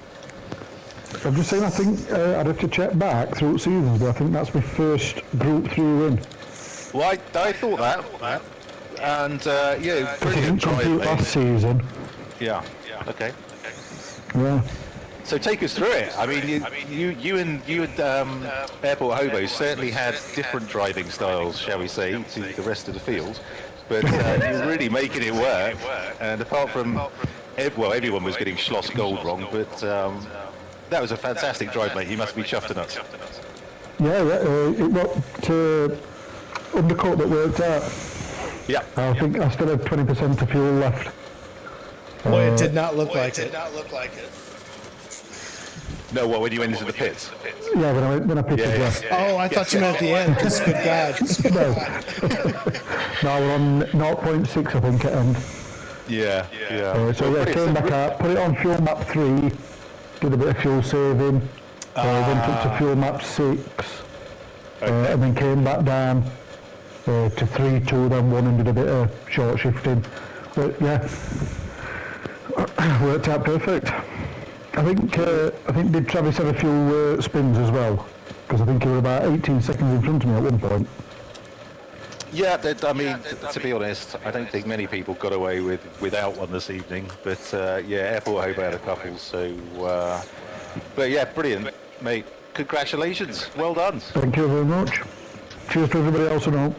I'm just saying, I think I'd have to check back through seasons, but I think that's my first Group 3 win. Well, I thought that. And, yeah, Because I didn't brilliant drive, compete mate. last season. Yeah, okay. Yeah. So take us through it. I mean, you and Airport Hobo certainly had different driving styles, shall we say, to the rest of the field. But you're really making it work. And apart from, everyone was getting Schloss Gold wrong, but that was a fantastic drive, mate. You must be chuffed to nuts. Yeah, it got undercut that worked out. Yeah. I think I still had 20% of fuel left. Boy, it did not look like it. No, what, when you went into the pits? Yeah, when I pitted, yeah. Oh, I thought you meant at the end, because good God. No, we're on 0.6, I think, at end. Yeah. So yeah, came back out, put it on fuel map 3, did a bit of fuel saving, went up to fuel map 6, and then came back down to 3, 2, then 1, and did a bit of short shifting. But yeah, worked out perfect. I think did Travis have a few spins as well? Because I think he was about 18 seconds in front of me at one point. Yeah, I mean, to be honest, I don't think many people got away without one this evening. But yeah, Airport Hobo had a couple. So, but yeah, brilliant, mate. Congratulations, well done. Thank you very much. Cheers to everybody else at home.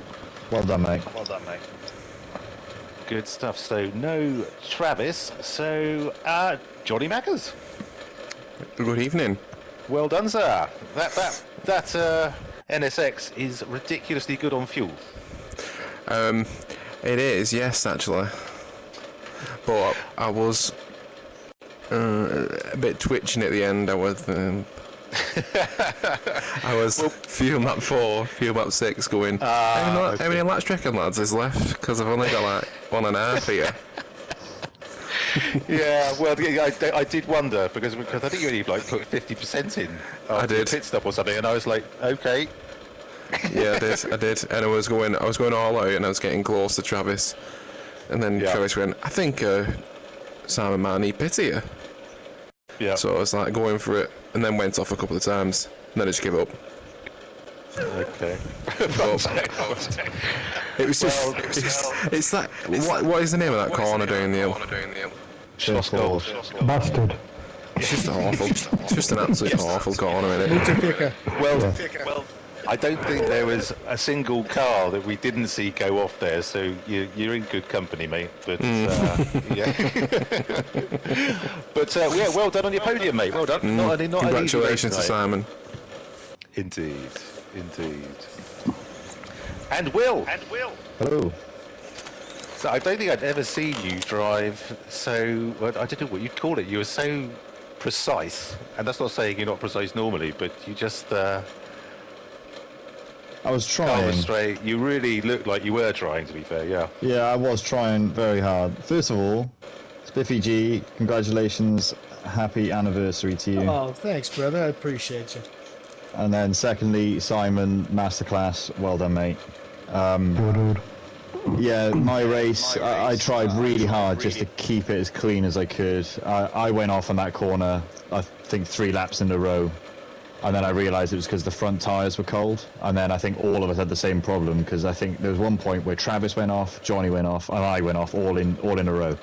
Well done, mate. Good stuff. So no Travis. So Johnny Mackers. Good evening. Well done, sir. That NSX is ridiculously good on fuel. It is, yes, actually. But I was a bit twitching at the end. I was fuel map 4, fuel map 6 going, how many laps do you reckon, lads, is left? Because I've only got like 1.5 here. Yeah, well, I did wonder because I think you only like put 50% in. I did. Pit stop or something, and I was like, okay. Yeah, I did, and I was going all out, and I was getting close to Travis, and then Travis went, I think Simon might need pity here. Yeah. So I was like going for it, and then went off a couple of times, and then I just gave up. Okay. It was just, it's that, what is the name of that corner down the hill? Schlossgold. Bastard. It's just awful. It's just an absolute awful corner, innit? Mutter Well, I don't think there was a single car that we didn't see go off there, so you're in good company, mate. But yeah, but yeah, well done on your podium, mate. Well done. Not Congratulations to Simon. Indeed. And Will. Hello. So I don't think I'd ever seen you drive so. Well, I don't know what you'd call it. You were so precise, and that's not saying you're not precise normally, but you just. I was Car was trying. straight. You really looked like you were trying, to be fair. Yeah. Yeah, I was trying very hard. First of all, Spiffy G, congratulations, happy anniversary to you. Oh, thanks, brother. I appreciate you. And then secondly, Simon, masterclass, well done, mate. Dude. Yeah, my race, I tried really hard just to keep it as clean as I could. I went off on that corner, I think 3 laps in a row. And then I realised it was because the front tyres were cold. And then I think all of us had the same problem, because I think there was one point where Travis went off, Johnny went off, and I went off all in a row.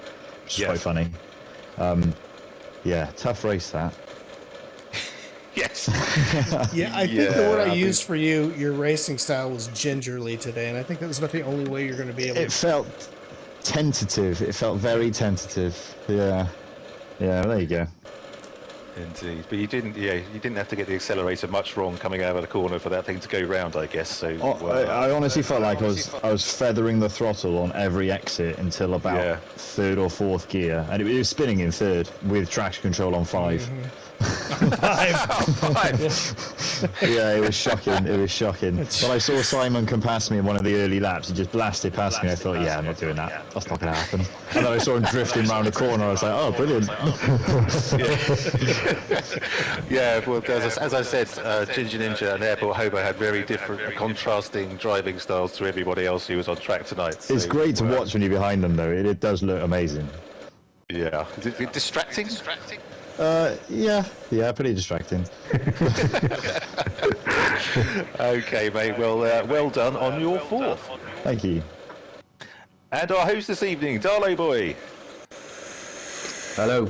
Which is quite funny. Yeah, tough race that. Yes. Yeah, I think the word I used for you, your racing style was gingerly today, and I think that was about the only way you're going to be able to... It felt tentative. It felt very tentative. Yeah. Yeah, there you go. Indeed, but you didn't have to get the accelerator much wrong coming out of the corner for that thing to go round, I guess. So I honestly felt like I was feathering the throttle on every exit until about 3rd or 4th gear, and it was spinning in 3rd with traction control on 5. Yeah, it was shocking. It was shocking. But I saw Simon come past me in one of the early laps. He just blasted past me. I thought, yeah, I'm not doing that. That's not going to happen. And then I saw him drifting round the corner. I was like, oh, brilliant. Yeah, well, as I said, Ginger Ninja and Airport Hobo had very different, contrasting driving styles to everybody else who was on track tonight. So, It's great to watch when you're behind them, though. It does look amazing. Yeah. Is it distracting? Yeah, pretty distracting. Okay, mate. Well, well done on your 4th. Thank you. And our host this evening, Darlow Boy. Hello.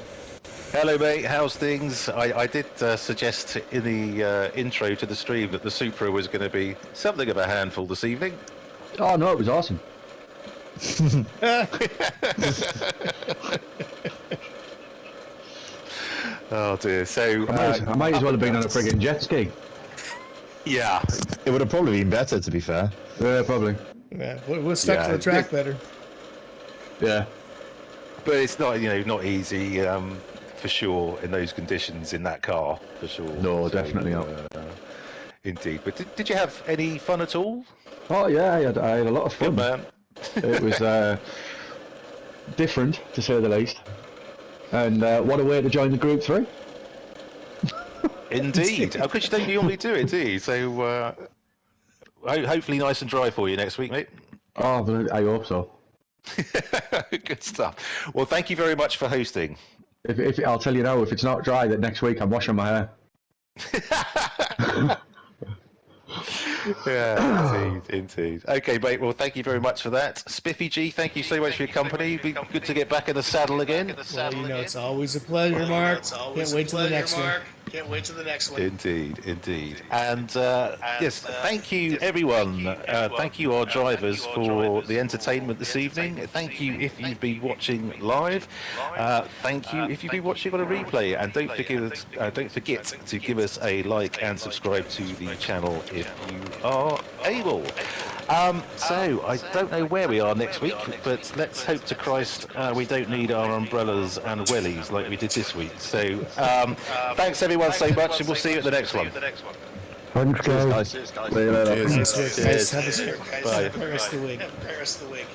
Hello, mate. How's things? I did suggest in the intro to the stream that the Supra was going to be something of a handful this evening. Oh no, it was awesome. Oh dear. So I might as well have been on a friggin' jet ski. yeah, It would have probably been better, to be fair. Yeah, probably. Yeah, we're stuck to the track better. Yeah. but it's not not easy for sure in those conditions in that car for sure. No, definitely not. Indeed. But did you have any fun at all? Oh yeah, I had a lot of fun. Good man. It was different, to say the least. And what a way to join the Gr.3. Indeed. Because you don't normally do it, do you? So hopefully nice and dry for you next week, mate. Oh, but I hope so. Good stuff. Well, thank you very much for hosting. If I'll tell you now, if it's not dry, that next week I'm washing my hair. Yeah, indeed. Okay, mate. Well, thank you very much for that. Spiffy G, thank you so much for your company. Be good to get back in the saddle again. Well, it's always a pleasure, Mark. Can't wait till the next one. Indeed. And yes, thank you, everyone. Thank you, our drivers, for the entertainment this evening. Thank you if you've been watching live. Thank you if you've been watching on a replay. And don't forget to give us a like and subscribe to the channel if you are able. So I don't know where we are next week, but let's hope to Christ we don't need our umbrellas and wellies like we did this week. So thanks everyone so much, and we'll see you at the next one. Thanks, guys. Cheers, guys. See you later. Nice work, guys. Cheers. Have a good Bye. rest of the week.